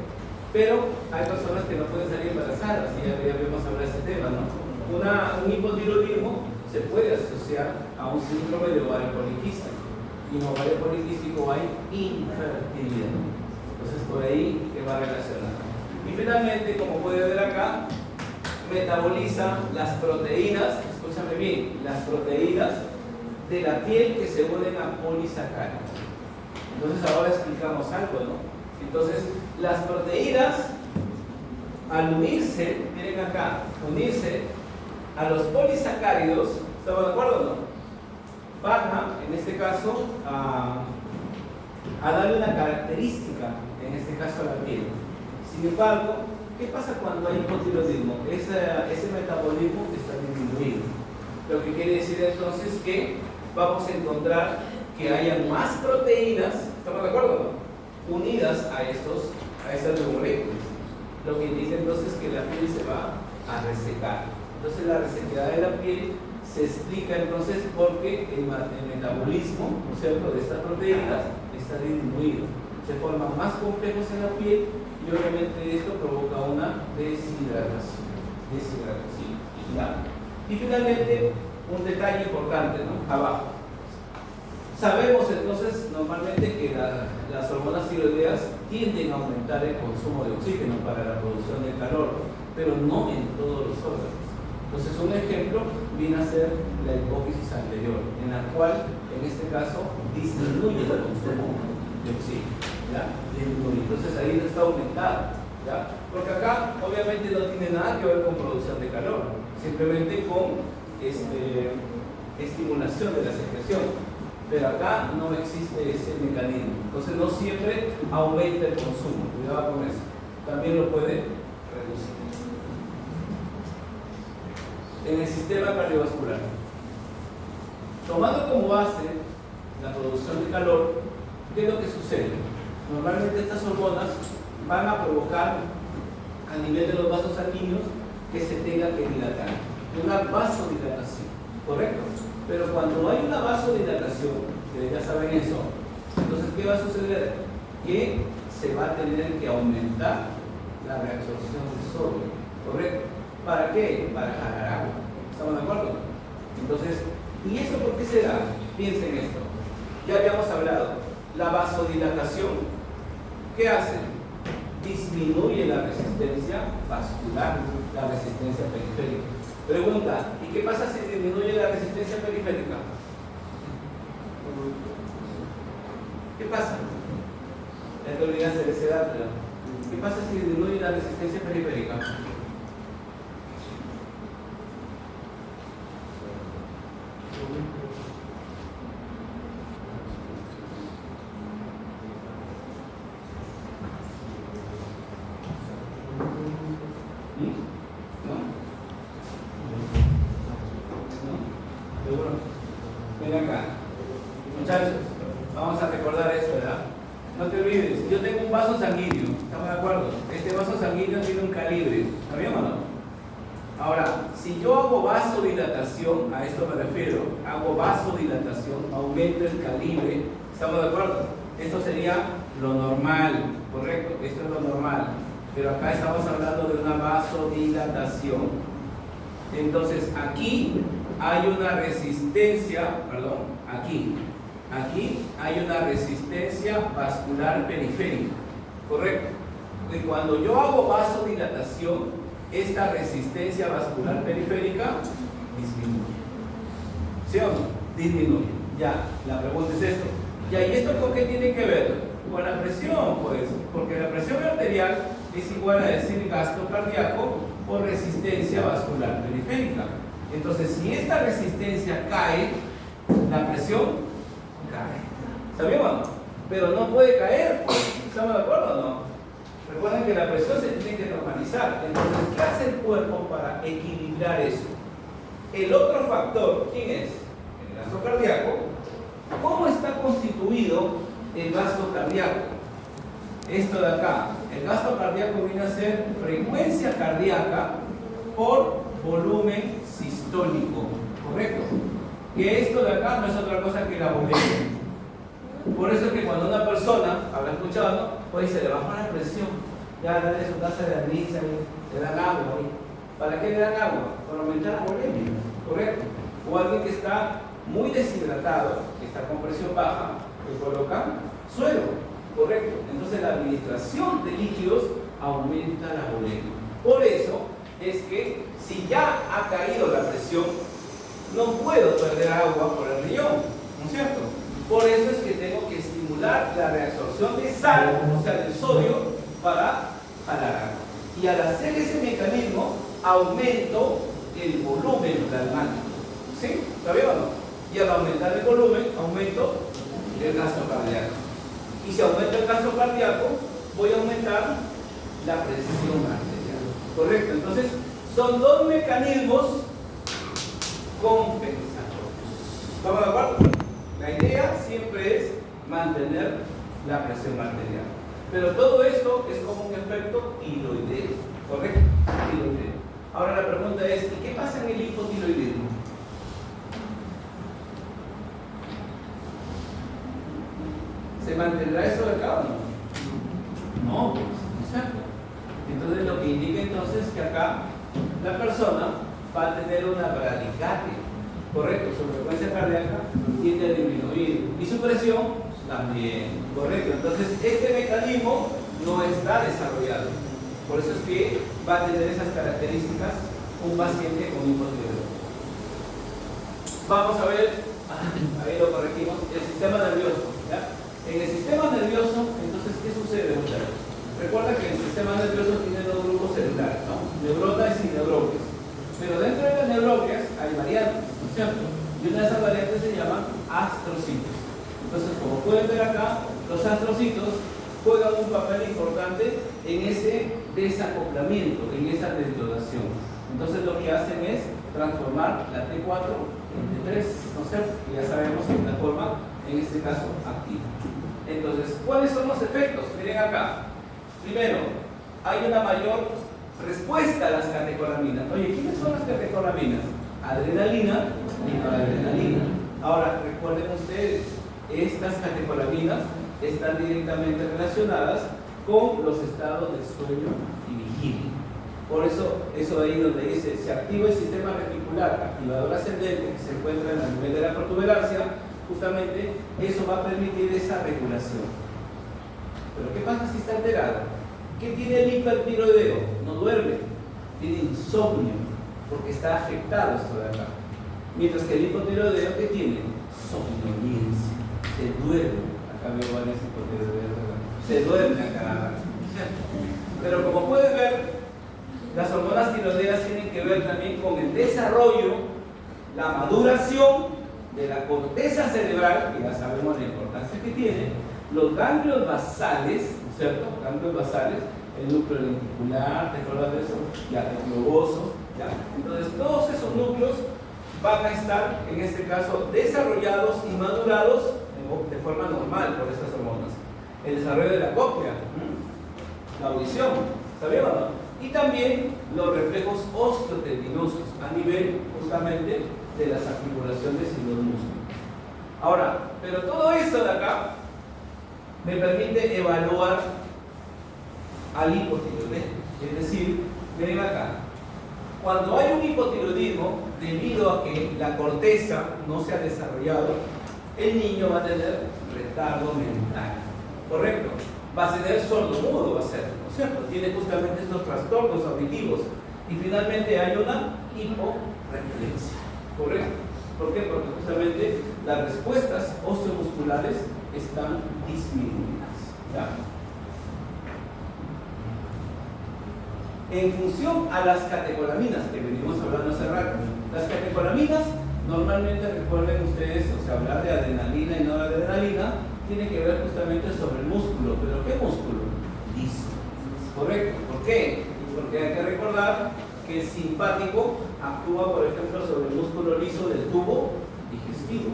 Pero hay personas que no pueden salir embarazadas, y ya habíamos hablado de este tema, ¿no? Un hipotiroidismo se puede asociar a un síndrome de ovario poliquístico, y en ovario poliquístico hay infertilidad. Entonces, por ahí que va relacionado. Y finalmente, como puede ver acá, metaboliza las proteínas, escúchame bien, las proteínas de la piel que se unen a polisacáridos. Entonces, ahora explicamos algo, ¿no? Entonces, las proteínas, al unirse, miren acá, unirse a los polisacáridos, ¿estamos de acuerdo o no? Van a, en este caso, a darle una característica, en este caso a la piel. Sin embargo, ¿qué pasa cuando hay hipotiroidismo? Ese metabolismo está disminuido. Lo que quiere decir entonces que vamos a encontrar que haya más proteínas, ¿estamos de acuerdo o no?, unidas a estas moléculas. Lo que indica entonces que la piel se va a resecar. Entonces la resequedad de la piel se explica entonces porque el metabolismo, ¿no es cierto?, de estas proteínas está disminuido. Se forman más complejos en la piel y obviamente esto provoca una deshidratación. ¿Ya? Y finalmente, un detalle importante, ¿no?, abajo. Sabemos entonces normalmente que las hormonas tiroideas tienden a aumentar el consumo de oxígeno para la producción de calor, pero no en todos los órganos. Entonces, un ejemplo viene a ser la hipófisis anterior, en la cual, en este caso, disminuye el consumo de oxígeno, ¿ya? Disminuye. Entonces, ahí no está aumentado, ¿ya? Porque acá, obviamente, no tiene nada que ver con producción de calor, simplemente con estimulación de la secreción. Pero acá no existe ese mecanismo. Entonces no siempre aumenta el consumo. Cuidado con eso. También lo puede reducir. En el sistema cardiovascular, tomando como base la producción de calor, ¿qué es lo que sucede? Normalmente estas hormonas van a provocar a nivel de los vasos sanguíneos que se tenga que dilatar. Una vasodilatación, ¿correcto? Pero cuando hay una vasodilatación, que ya saben eso, entonces ¿qué va a suceder? Que se va a tener que aumentar la reabsorción de sodio, ¿correcto? ¿Para qué? Para jalar agua. ¿Estamos de acuerdo? Entonces, ¿y eso por qué se da? Piensen esto. Ya habíamos hablado. La vasodilatación, ¿qué hace? Disminuye la resistencia vascular, la resistencia periférica. Pregunta, ¿y qué pasa si disminuye la resistencia periférica? ¿Qué pasa? Ya te olvidaste de ese dato. ¿Qué pasa si disminuye la resistencia periférica? yo tengo un vaso sanguíneo, ¿estamos de acuerdo? Este vaso sanguíneo tiene un calibre, ¿está bien o no? Ahora, si yo hago vasodilatación, a esto me refiero, hago vasodilatación, aumento el calibre, ¿estamos de acuerdo? Esto sería lo normal, ¿correcto? Esto es lo normal, pero acá estamos hablando de una vasodilatación. Entonces, aquí hay una resistencia, aquí hay una resistencia vascular periférica, ¿correcto? Y cuando yo hago vasodilatación, esta resistencia vascular periférica disminuye. ¿Sí o no? Disminuye. Ya, la pregunta es esto. Ya, ¿y esto con qué tiene que ver? Con la presión, pues, porque la presión arterial es igual a decir gasto cardíaco por resistencia vascular periférica. Entonces, si esta resistencia cae, la presión cae. ¿Sabían o no? Pero no puede caer, pues. ¿Estamos de acuerdo o no? Recuerden que la presión se tiene que normalizar. Entonces, ¿qué hace el cuerpo para equilibrar eso? El otro factor, ¿quién es? El gasto cardíaco. ¿Cómo está constituido el gasto cardíaco? Esto de acá, el gasto cardíaco viene a ser frecuencia cardíaca por volumen sistólico, ¿correcto? Que esto de acá no es otra cosa que la boletia. Por eso es que cuando una persona, habrá escuchado, ¿no? Pues se le baja la presión, ya da de su taza de risa, le dan agua. ¿Para qué le dan agua? Para aumentar la bolemia, ¿correcto? O alguien que está muy deshidratado, que está con presión baja, le colocan suero, ¿correcto? Entonces la administración de líquidos aumenta la bolemia. Por eso es que si ya ha caído la presión, no puedo perder agua por el riñón, ¿no es cierto? Por eso es que tengo que estimular la reabsorción de sal, o sea, del sodio, para jalar agua. Y al hacer ese mecanismo, aumento el volumen plasmático. ¿Sí? ¿Está bien o no? Y al aumentar el volumen, aumento el gasto cardíaco. Y si aumento el gasto cardíaco, voy a aumentar la presión arterial. ¿Correcto? Entonces, son dos mecanismos compensatorios. ¿Estamos de acuerdo? La idea siempre es mantener la presión arterial. Pero todo esto es como un efecto tiroideo, ¿correcto? Tiroideo. Ahora la pregunta es, ¿y qué pasa en el hipotiroidismo? ¿Se mantendrá eso de acá o no? No, pues, exacto. Entonces lo que indica entonces es que acá la persona va a tener una bradicardia, ¿correcto? Su frecuencia cardíaca tiende a disminuir y su presión también, ¿correcto? Entonces este mecanismo no está desarrollado. Por eso es que va a tener esas características un paciente con hipotiroidismo. Vamos a ver, ahí lo corregimos, el sistema nervioso, ¿ya? En el sistema nervioso, entonces, ¿qué sucede, muchachos? Recuerda que el sistema nervioso tiene dos grupos celulares, ¿no? Neuronas y neuroquias. Pero dentro de las neuroquias hay variantes, ¿no es cierto? Y una de esas variantes se llaman astrocitos. Entonces, como pueden ver acá, los astrocitos juegan un papel importante en ese desacoplamiento, en esa deslodación. Entonces, lo que hacen es transformar la T4 en T3, ¿no es cierto? Y ya sabemos que es una forma, en este caso, activa. Entonces, ¿cuáles son los efectos? Miren acá. Primero, hay una mayor respuesta a las catecolaminas. Oye, ¿quiénes son las catecolaminas? Adrenalina y noradrenalina. Ahora, recuerden ustedes, estas catecolaminas están directamente relacionadas con los estados de sueño y vigilia. Por eso, eso de ahí donde dice, se activa el sistema reticular activador ascendente que se encuentra en el nivel de la protuberancia, justamente eso va a permitir esa regulación. Pero ¿qué pasa si está alterado? ¿Qué tiene el hipertiroideo? No duerme, tiene insomnio, porque está afectado esto de acá. Mientras que el hipotiroideo, ¿qué tiene? Somnolencia, se duerme. Acá veo varios hipotiroideos, se duerme acá. Pero como pueden ver, las hormonas tiroideas tienen que ver también con el desarrollo, la maduración de la corteza cerebral, que ya sabemos la importancia que tiene, los ganglios basales, ¿no es cierto? Ganglios basales, el núcleo lenticular, ¿te acuerdas de eso? Ya, el globoso, ya. Entonces, todos esos núcleos van a estar, en este caso, desarrollados y madurados de forma normal por estas hormonas. el desarrollo de la cóclea, la audición, ¿sabían o no? Y también los reflejos osteotendinosos a nivel justamente de las articulaciones y los músculos. Ahora, pero todo esto de acá me permite evaluar al hipotiroidismo. Es decir, miren acá, cuando hay un hipotiroidismo, debido a que la corteza no se ha desarrollado, el niño va a tener retardo mental, ¿correcto? Va a tener sordomudo, va a ser, ¿no es cierto? Tiene justamente estos trastornos auditivos y finalmente hay una hiporeflexia, ¿correcto? ¿Por qué? Porque justamente las respuestas osteomusculares están disminuidas, ¿ya? En función a las catecolaminas que venimos hablando hace rato, las catecolaminas normalmente, recuerden ustedes, o sea, hablar de adrenalina y noradrenalina tiene que ver justamente sobre el músculo. ¿Pero qué músculo? Liso, ¿correcto? ¿Por qué? Porque hay que recordar que el simpático actúa, por ejemplo, sobre el músculo liso del tubo digestivo,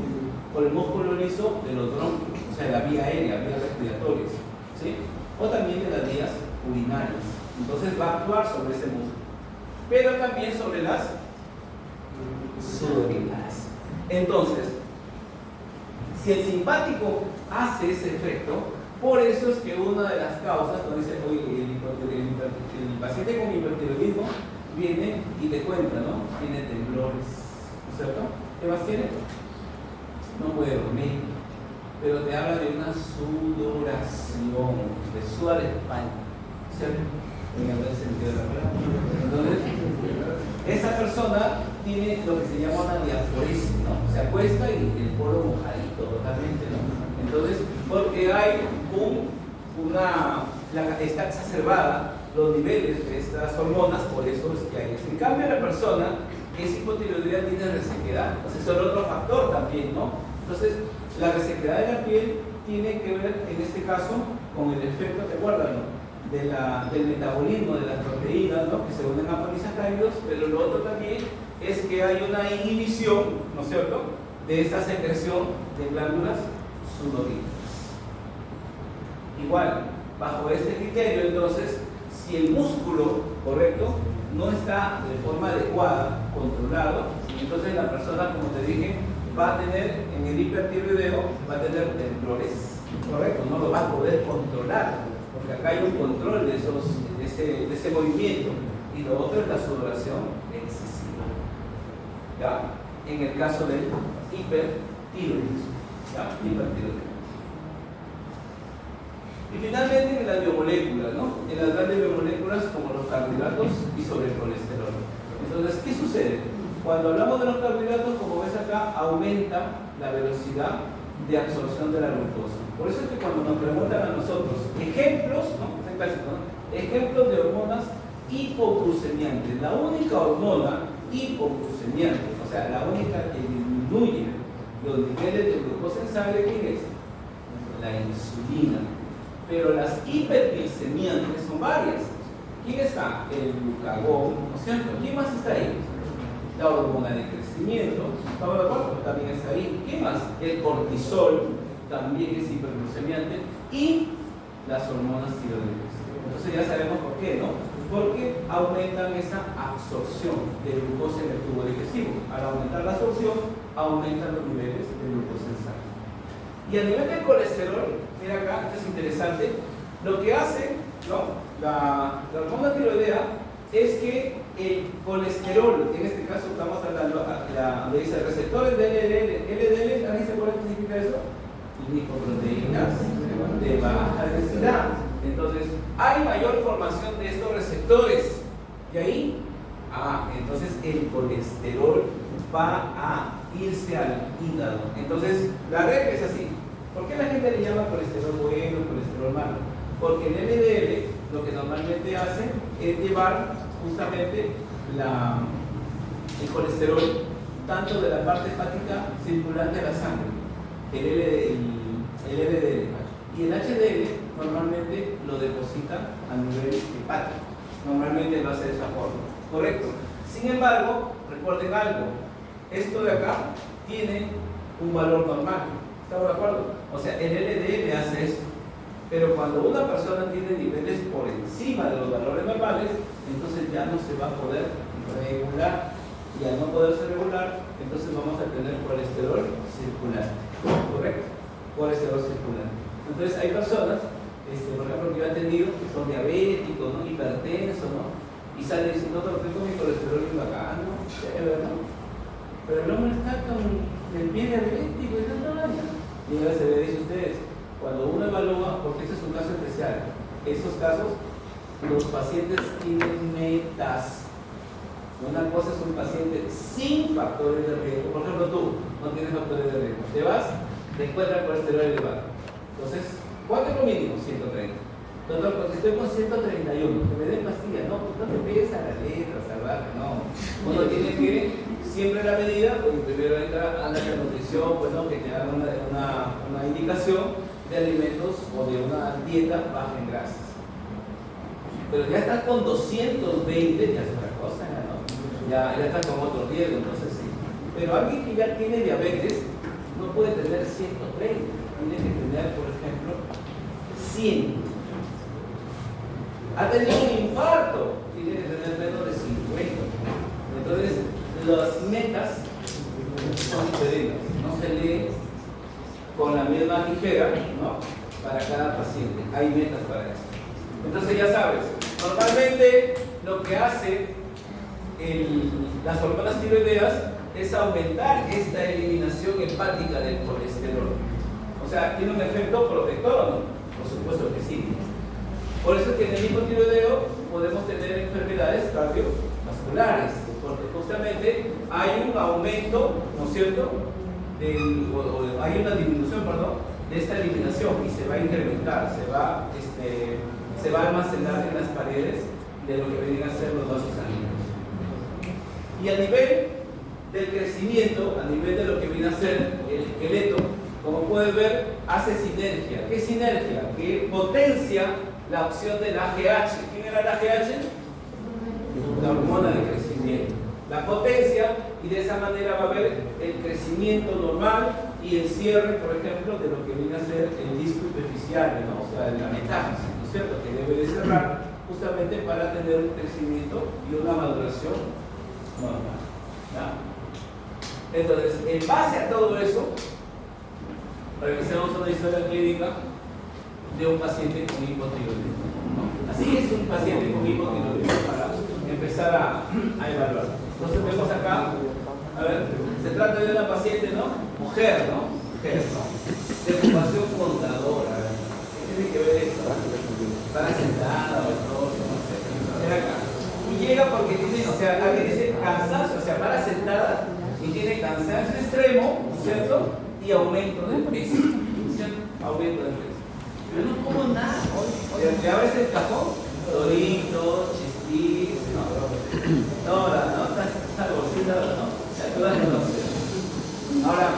por el músculo liso de los bronquios, o sea, la vía aérea, vías respiratorias, ¿sí? O también de las vías urinarias. Entonces va a actuar sobre ese músculo, pero también sobre las sudoríparas. Entonces, si el simpático hace ese efecto, por eso es que una de las causas, cuando dice, oye, el paciente con hipertiroidismo viene y te cuenta, ¿no? Tiene temblores, ¿no es cierto? ¿Qué más tiene? No puede dormir, pero te habla de una sudoración, de sudar España, ¿cierto? En el sentido de la palabra. Entonces, esa persona tiene lo que se llama una diaforesis, ¿no? Se acuesta y el poro mojadito totalmente, ¿no? Entonces, porque hay está exacerbada los niveles de estas hormonas, por eso es que hay eso. En cambio, la persona que es hipotiroidea tiene resequedad, o sea, es otro factor también, ¿no? Entonces, la resequedad de la piel tiene que ver, en este caso, con el efecto, ¿te acuerdas, no? Del metabolismo de las proteínas, ¿no? Que se unen a polisacáridos, pero lo otro también es que hay una inhibición, ¿no es cierto?, de esta secreción de glándulas sudoríparas. Igual, bajo este criterio, entonces, si el músculo, correcto, no está de forma adecuada, controlado, entonces la persona, como te dije, va a tener en el hipertiroideo, va a tener temblores, correcto, no lo va a poder controlar. Porque acá hay un control de ese movimiento, y lo otro es la sudoración excesiva, ¿ya? En el caso del hipertiroidismo, ¿ya? Hipertiroidismo. Y finalmente en las biomoléculas, ¿no? En las grandes biomoléculas como los carbohidratos y sobre el colesterol. Entonces, ¿qué sucede? Cuando hablamos de los carbohidratos, como ves acá, aumenta la velocidad de absorción de la glucosa. Por eso es que cuando nos preguntan a nosotros ejemplos, ¿no? Es clásico, ¿no? Ejemplos de hormonas hipoglucemiantes. La única hormona hipoglucemiante, o sea, la única que disminuye los niveles de glucosa en sangre, ¿quién es? La insulina. Pero las hiperglicemiantes son varias. ¿Quién está? El glucagón, ¿no es cierto? ¿Quién más está ahí? La hormona de crecimiento, ¿estamos de acuerdo? También está ahí. ¿Qué más? El cortisol también es hiperglucemiante, y las hormonas tiroideas. Entonces ya sabemos por qué, ¿no? Porque aumentan esa absorción de glucosa en el tubo digestivo. Al aumentar la absorción, aumentan los niveles de glucosa en sangre. Y a nivel del colesterol, mira acá, esto es interesante, lo que hace, ¿no?, la hormona tiroidea es que el colesterol, en este caso estamos hablando, le dice receptores de LDL. LDL, ¿alguien se acuerda qué significa eso? Lipoproteínas de baja densidad. Entonces, hay mayor formación de estos receptores. Y ahí, entonces el colesterol va a irse al hígado. Entonces, la regla es así. ¿Por qué la gente le llama colesterol bueno, colesterol malo? Porque el LDL lo que normalmente hace es llevar justamente el colesterol tanto de la parte hepática circulante de la sangre, el LDL, y el HDL normalmente lo deposita a nivel hepático. Normalmente lo hace de esa forma, ¿correcto? Sin embargo, recuerden algo, esto de acá tiene un valor normal, ¿estamos de acuerdo? O sea, el LDL hace esto, Pero cuando una persona tiene niveles por encima de los valores normales, entonces ya no se va a poder regular. Y al no poderse regular, entonces vamos a tener colesterol circular. ¿Correcto? Colesterol circular. Entonces hay personas, por ejemplo, que yo he tenido que son diabéticos, ¿no? Hipertensos, ¿no? Y sale diciendo, no, tengo mi colesterol muy bacán, ¿no? Chévere, ¿no? Pero el hombre está con el pie diabético y tanta vaina. Y ahora se le dice a ustedes, cuando uno evalúa, porque este es un caso especial, esos casos, los pacientes tienen metas. Una cosa es un paciente sin factores de riesgo. Por ejemplo, tú no tienes factores de riesgo. Te vas, te encuentras colesterol elevado. Entonces, ¿cuánto es lo mínimo? 130. Doctor, pues estoy con 131, que me den pastillas. No, pues no te pegues a la letra, salvaje, no. Uno tiene que, siempre la medida, pues primero anda la nutrición, pues no, que te hagan una indicación de alimentos o de una dieta baja en grasas. Pero ya estás con 220, ya es otra cosa, ¿no? Ya estás con otro riesgo, entonces sí. Pero alguien que ya tiene diabetes no puede tener 130, tiene que tener, por ejemplo, 100. Ha tenido un infarto, tiene que tener menos de 50. Entonces, las metas son diferentes, no se lee con la misma tijera, ¿no? Para cada paciente, hay metas para eso. Entonces ya sabes, normalmente lo que hace las hormonas tiroideas es aumentar esta eliminación hepática del colesterol. O sea, ¿tiene un efecto protector o no? Por supuesto que sí. Por eso es que en el hipotiroideo podemos tener enfermedades cardiovasculares, porque justamente hay un aumento, ¿no es cierto? Hay una disminución, de esta eliminación y se va a incrementar, se va a almacenar en las paredes de lo que vienen a ser los vasos sanguíneos. Y a nivel del crecimiento, a nivel de lo que viene a ser el esqueleto, como puedes ver, hace sinergia. ¿Qué sinergia? Que potencia la acción del AGH. ¿Quién era el AGH? La hormona de crecimiento. La potencia, y de esa manera va a haber el crecimiento normal y el cierre, por ejemplo, de lo que viene a ser el disco hipoficiario, ¿no? O sea, la metáfisis, ¿no es cierto? Que debe de cerrar justamente para tener un crecimiento y una maduración normal. ¿No? Entonces, en base a todo eso, revisemos una historia clínica de un paciente con hipotiroidismo, ¿no? Así es un paciente con hipotiroidismo para empezar a evaluar. Entonces vemos acá, a ver, se trata de una paciente, ¿no? Mujer, ¿no? Mujer, ¿no? De ocupación contadora. ¿Qué tiene que ver esto? Para sentada o todo, no sé. Ven acá. Y llega porque tiene, o sea, alguien dice cansancio, o sea, para sentada y tiene cansancio extremo, ¿cierto? Y aumento de peso, ¿cierto? Aumento de peso. Pero no como nada. ¿Te abres el cajón? Doritos, chispis, no, esta bolsita, ¿no? Todas no. Ahora,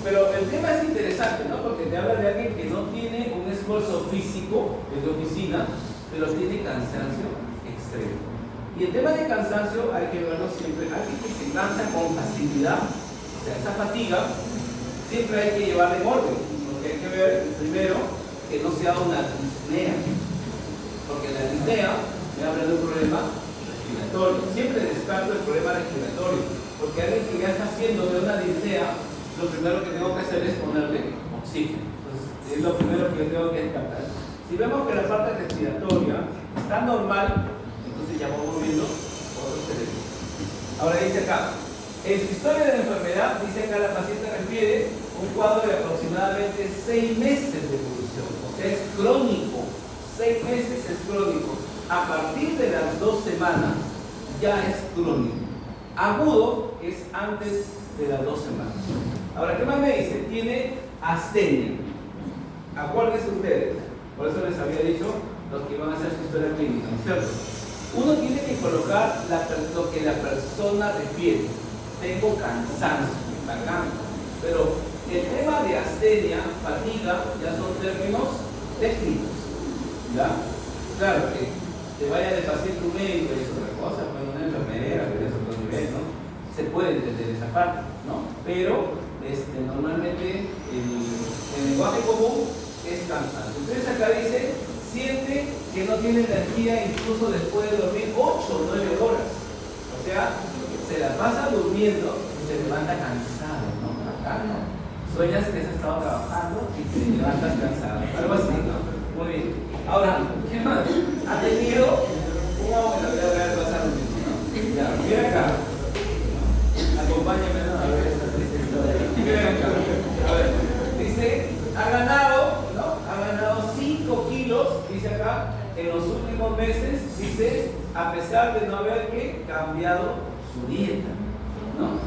pero el tema es interesante, ¿no? Porque te habla de alguien que no tiene un esfuerzo físico de oficina, pero tiene cansancio extremo. Y el tema de cansancio hay que verlo siempre. Alguien que se cansa con facilidad, o sea, esa fatiga, siempre hay que llevarla en orden. Porque hay que ver, primero, que no sea una disnea. Porque la disnea me habla de un problema respiratorio. Siempre descarto el problema respiratorio. Porque alguien que ya está haciendo de una disnea, lo primero que tengo que hacer es ponerle oxígeno. Entonces, es lo primero que yo tengo que descartar. Si vemos que la parte respiratoria está normal, entonces ya vamos viendo otros elementos. Ahora dice acá, en su historia de la enfermedad, dice acá la paciente refiere un cuadro de aproximadamente 6 meses de evolución. O sea, es crónico. 6 meses es crónico. A partir de las 2 semanas ya es crónico. Agudo es antes de las 2 semanas. Ahora, ¿qué más me dice? Tiene astenia. Acuérdense ustedes, por eso les había dicho los que van a hacer su historia clínica, ¿no es cierto? Uno tiene que colocar lo que la persona refiere. Tengo cansancio, garganta. Pero el tema de astenia, fatiga, ya son términos técnicos. ¿Ya? Claro que te vaya de paciente un médico y es otra cosa, pues una enfermera, pero es otro nivel, ¿no? Se puede entender esa parte, ¿no? Pero normalmente el lenguaje común es cansante. Entonces acá dice, siente que no tiene energía incluso después de dormir 8 o 9 horas. O sea, se la pasa durmiendo y se levanta cansado, ¿no? Acá, ¿no? Sueñas que has estado trabajando y te levantas cansado. Algo así, ¿no? Muy bien. Ahora, ¿qué más? Ha tenido una buena vida de pasar un mismo, ¿no? Ya, mira acá. Acompáñame a ver esta triste historia. Mira acá. A ver, dice, ha ganado, ¿no? Ha ganado 5 kilos, dice acá, en los últimos meses, dice, a pesar de no haber cambiado su dieta, ¿no?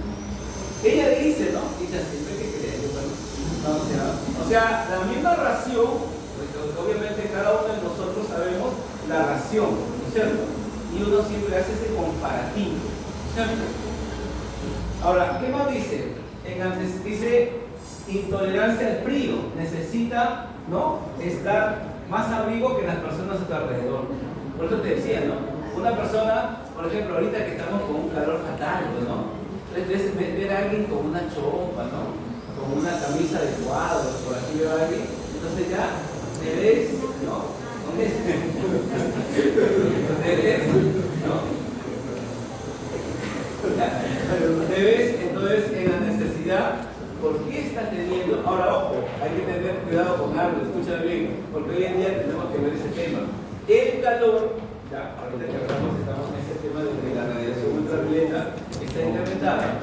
Ella dice, ¿no? Dice así, ¿qué crees? O sea, la misma ración, porque obviamente cada uno de nosotros sabemos la ración, ¿no es cierto? Y uno siempre hace ese comparativo, ¿cierto? Ahora, ¿qué más dice? Dice intolerancia al frío, necesita, ¿no?, estar más abrigo que las personas a tu alrededor. Por eso te decía, ¿no? Una persona, por ejemplo, ahorita que estamos con un calor fatal, ¿no? Entonces, ver a alguien con una chompa, ¿no? Con una camisa de cuadros, por aquí veo a alguien, entonces ya te ves, ¿no? ¿Dónde es? ¿Te ves? ¿No? Te ves entonces en la necesidad. ¿Por qué estás teniendo? Ahora, ojo, hay que tener cuidado con algo, escucha bien, porque hoy en día tenemos que ver ese tema. El calor, ya, ahorita que estamos en ese tema de que la radiación ultravioleta está incrementada,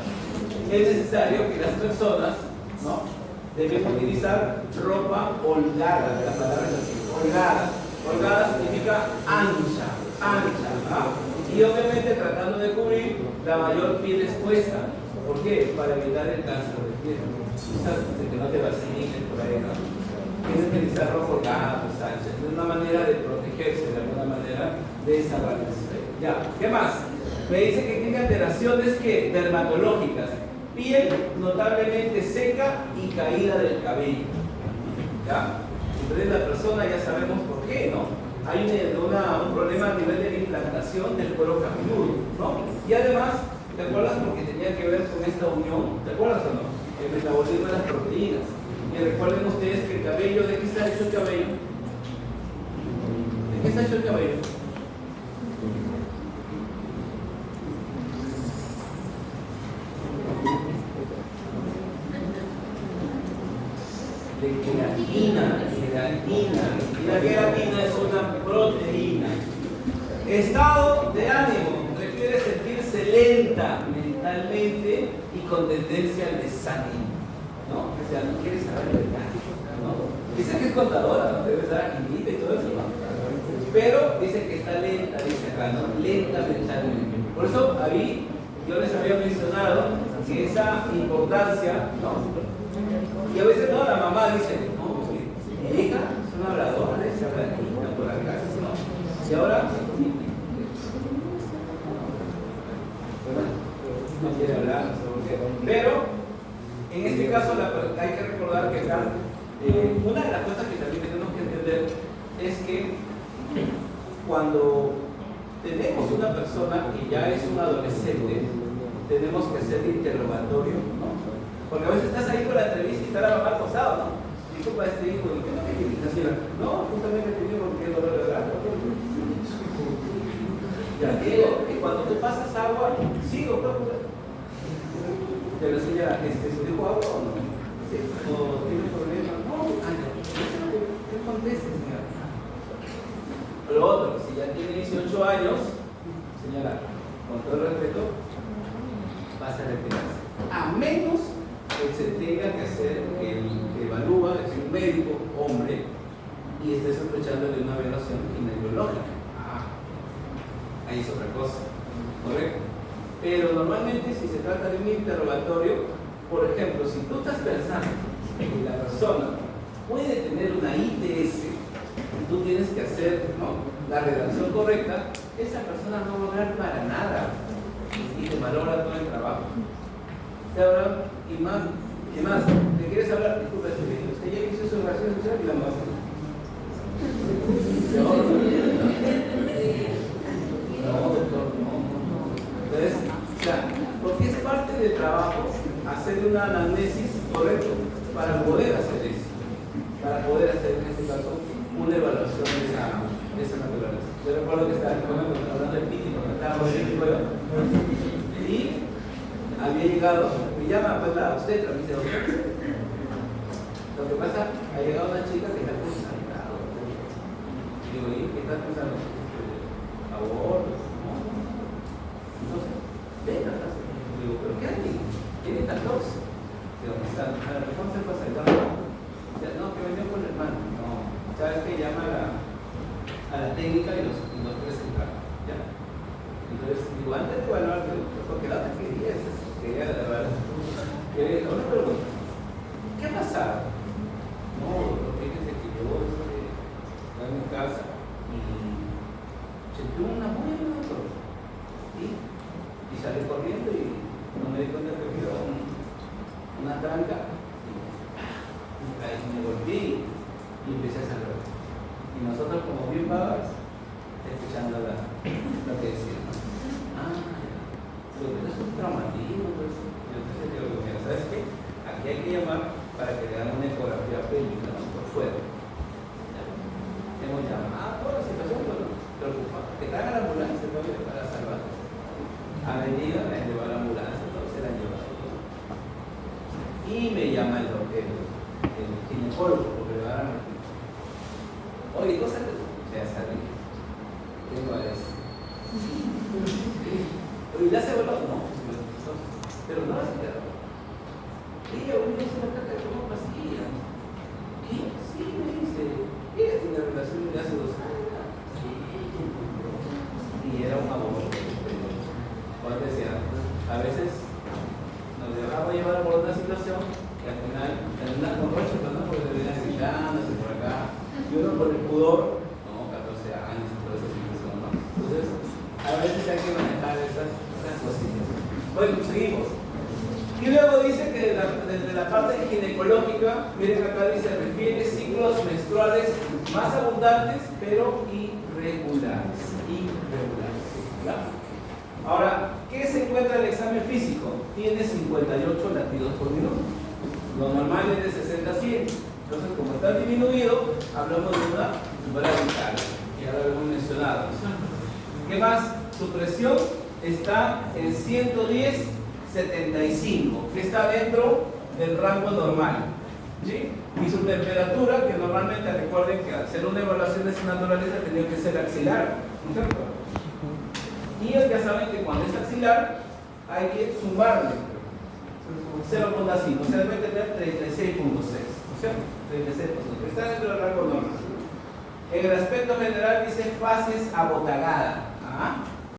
es necesario que las personas, ¿no?, deben utilizar ropa holgada, la palabra es así, holgada. Holgada significa ancha, ¿ah? Y obviamente tratando de cubrir la mayor piel expuesta. ¿Por qué? Para evitar el cáncer de piel. Que no te vacilen por ahí, ¿no? Tienes que utilizar ropa holgada, pues ancha. Es una manera de protegerse, de alguna manera, de esa radiación. Ya, ¿qué más? Me dice que tiene alteraciones que dermatológicas. Piel notablemente seca y caída del cabello. ¿Ya? Entonces la persona ya sabemos por qué, ¿no? Hay un problema a nivel de la implantación del cuero cabelludo, ¿no? Y además, ¿te acuerdas? Porque tenía que ver con esta unión, ¿te acuerdas o no? El metabolismo de las proteínas. Y recuerden ustedes que el cabello, ¿de qué está hecho el cabello? ¿De qué está hecho el cabello? De queratina. Y la queratina es una proteína. Estado de ánimo requiere sentirse lenta mentalmente y con tendencia al desánimo, ¿no? O sea, no quiere saber verdad, ¿no? Dice que es contadora, ¿no? Debe estar aquí y todo eso, ¿no? Pero dice que está lenta, dice acá, ¿no? Lenta mentalmente. Por eso ahí yo les había mencionado que esa importancia, ¿no? Y a veces no, la mamá dice, no, mi hija es una habladora, se habla aquí, por acá, ¿no? Y ahora no quiere hablar, pero en este caso hay que recordar que acá una de las cosas que también tenemos que entender es que cuando tenemos una persona que ya es un adolescente, tenemos que hacer interrogatorio, ¿no? Porque a veces estás ahí con la entrevista y está la mamá acosada, ¿no? Disculpa, hijo, ¿y qué es lo que tienes? La señora, no, justamente te digo porque es dolor de garganta. Ya, Diego, y cuando tú pasas agua, sí, doctor. Pero señora, ¿se dijo agua o no? ¿O tiene problema? No, ¿qué conteste, señora? Lo otro, si ya tiene 18 años, señora, con todo el respeto, vas a retirarse. A menos que se tenga que hacer, que evalúa, es un médico, hombre, y esté sospechando de una violación ginecológica. Ahí es otra cosa, ¿correcto? Pero normalmente si se trata de un interrogatorio, por ejemplo, si tú estás pensando que la persona puede tener una ITS y tú tienes que hacer, ¿no?, la redacción correcta, esa persona no va a hablar para nada y te valora todo el trabajo. Te habla y más, ¿te quieres hablar? Disculpe, usted ya hizo su relación social y la más. No, doctor, no. Entonces, o sea, porque es parte del trabajo hacer una anamnesis, correcto, para poder hacer eso, para poder hacer Yo recuerdo que estaba hablando del piti cuando estábamos en el juego. Y había llegado, me llama pues la obstetra, me dice, doctor, lo que pasa, ha llegado una chica que está pensando. Y digo, ¿y qué estás pensando? Aborto, ¿no? Entonces, ven atrás. Digo, ¿pero qué hay? Tiene 14. Digo, a lo mejor se pasa el trabajo. No, que venía con el hermano. No, ¿sabes qué? Llama a la técnica y los presentan. ¿Ya? Entonces, digo, antes de evaluar, porque la otra quería de verdad. Quería una pregunta. ¿Qué ha pasado? No, fíjense que yo estaba en mi casa y sentí una buena doctor. Y salí corriendo y no me di cuenta que había una tranca. Y me volví y empecé a salvar. Y nosotros, como bien pavas, escuchando lo que decían. Pero es un traumatismo. Pues. Entonces yo digo, mira, ¿sabes qué? Aquí hay que llamar para que le hagan una ecografía pélvica, ¿no? Por fuera. Hemos llamado, toda la situación, bueno, preocupado. Que traigan la ambulancia todavía para salvar. Ha venido, la han llevado a la ambulancia, todos se la han llevado. Y me llama el ginecólogo, porque le van a meter. Oye, cosa que ya sabía. Tengo a eso. Oye, ¿ya se voló? No, pero no has quedado. Ella hoy me dice la caca de tomar pastillas. ¿Qué? Sí, me dice. Ella tiene una relación de hace 2 años. Y era un aborto. Como decía, a veces nos dejaba llevar por una situación que al final, en una corrocha, ¿no? Porque se venían citándose por acá. Y uno por el pudor, no, 14 años, toda esa situación, ¿no? Entonces, a veces hay que manejar esas cosillas. Bueno, seguimos. Y luego dice que desde la parte ginecológica, miren acá dice, refiere ciclos menstruales más abundantes, pero irregulares. ¿Claro? Ahora, ¿qué se encuentra en el examen físico? Tiene 58 latidos por minuto. Lo normal es de 60 a 100. Entonces, como está disminuido, hablamos de una bradicardia. Ya lo hemos mencionado. ¿Qué más? Su presión está en 110/75, que está dentro del rango normal. ¿Sí? Y su temperatura, que normalmente recuerden que al hacer una evaluación de esa naturaleza tenía que ser axilar, ¿no es cierto? Y ya saben que cuando es axilar hay que sumarle 0.5, o sea, debe tener 36.6, ¿no es cierto? 36.6, está dentro del rango normal. En el aspecto general dice fases abotagada.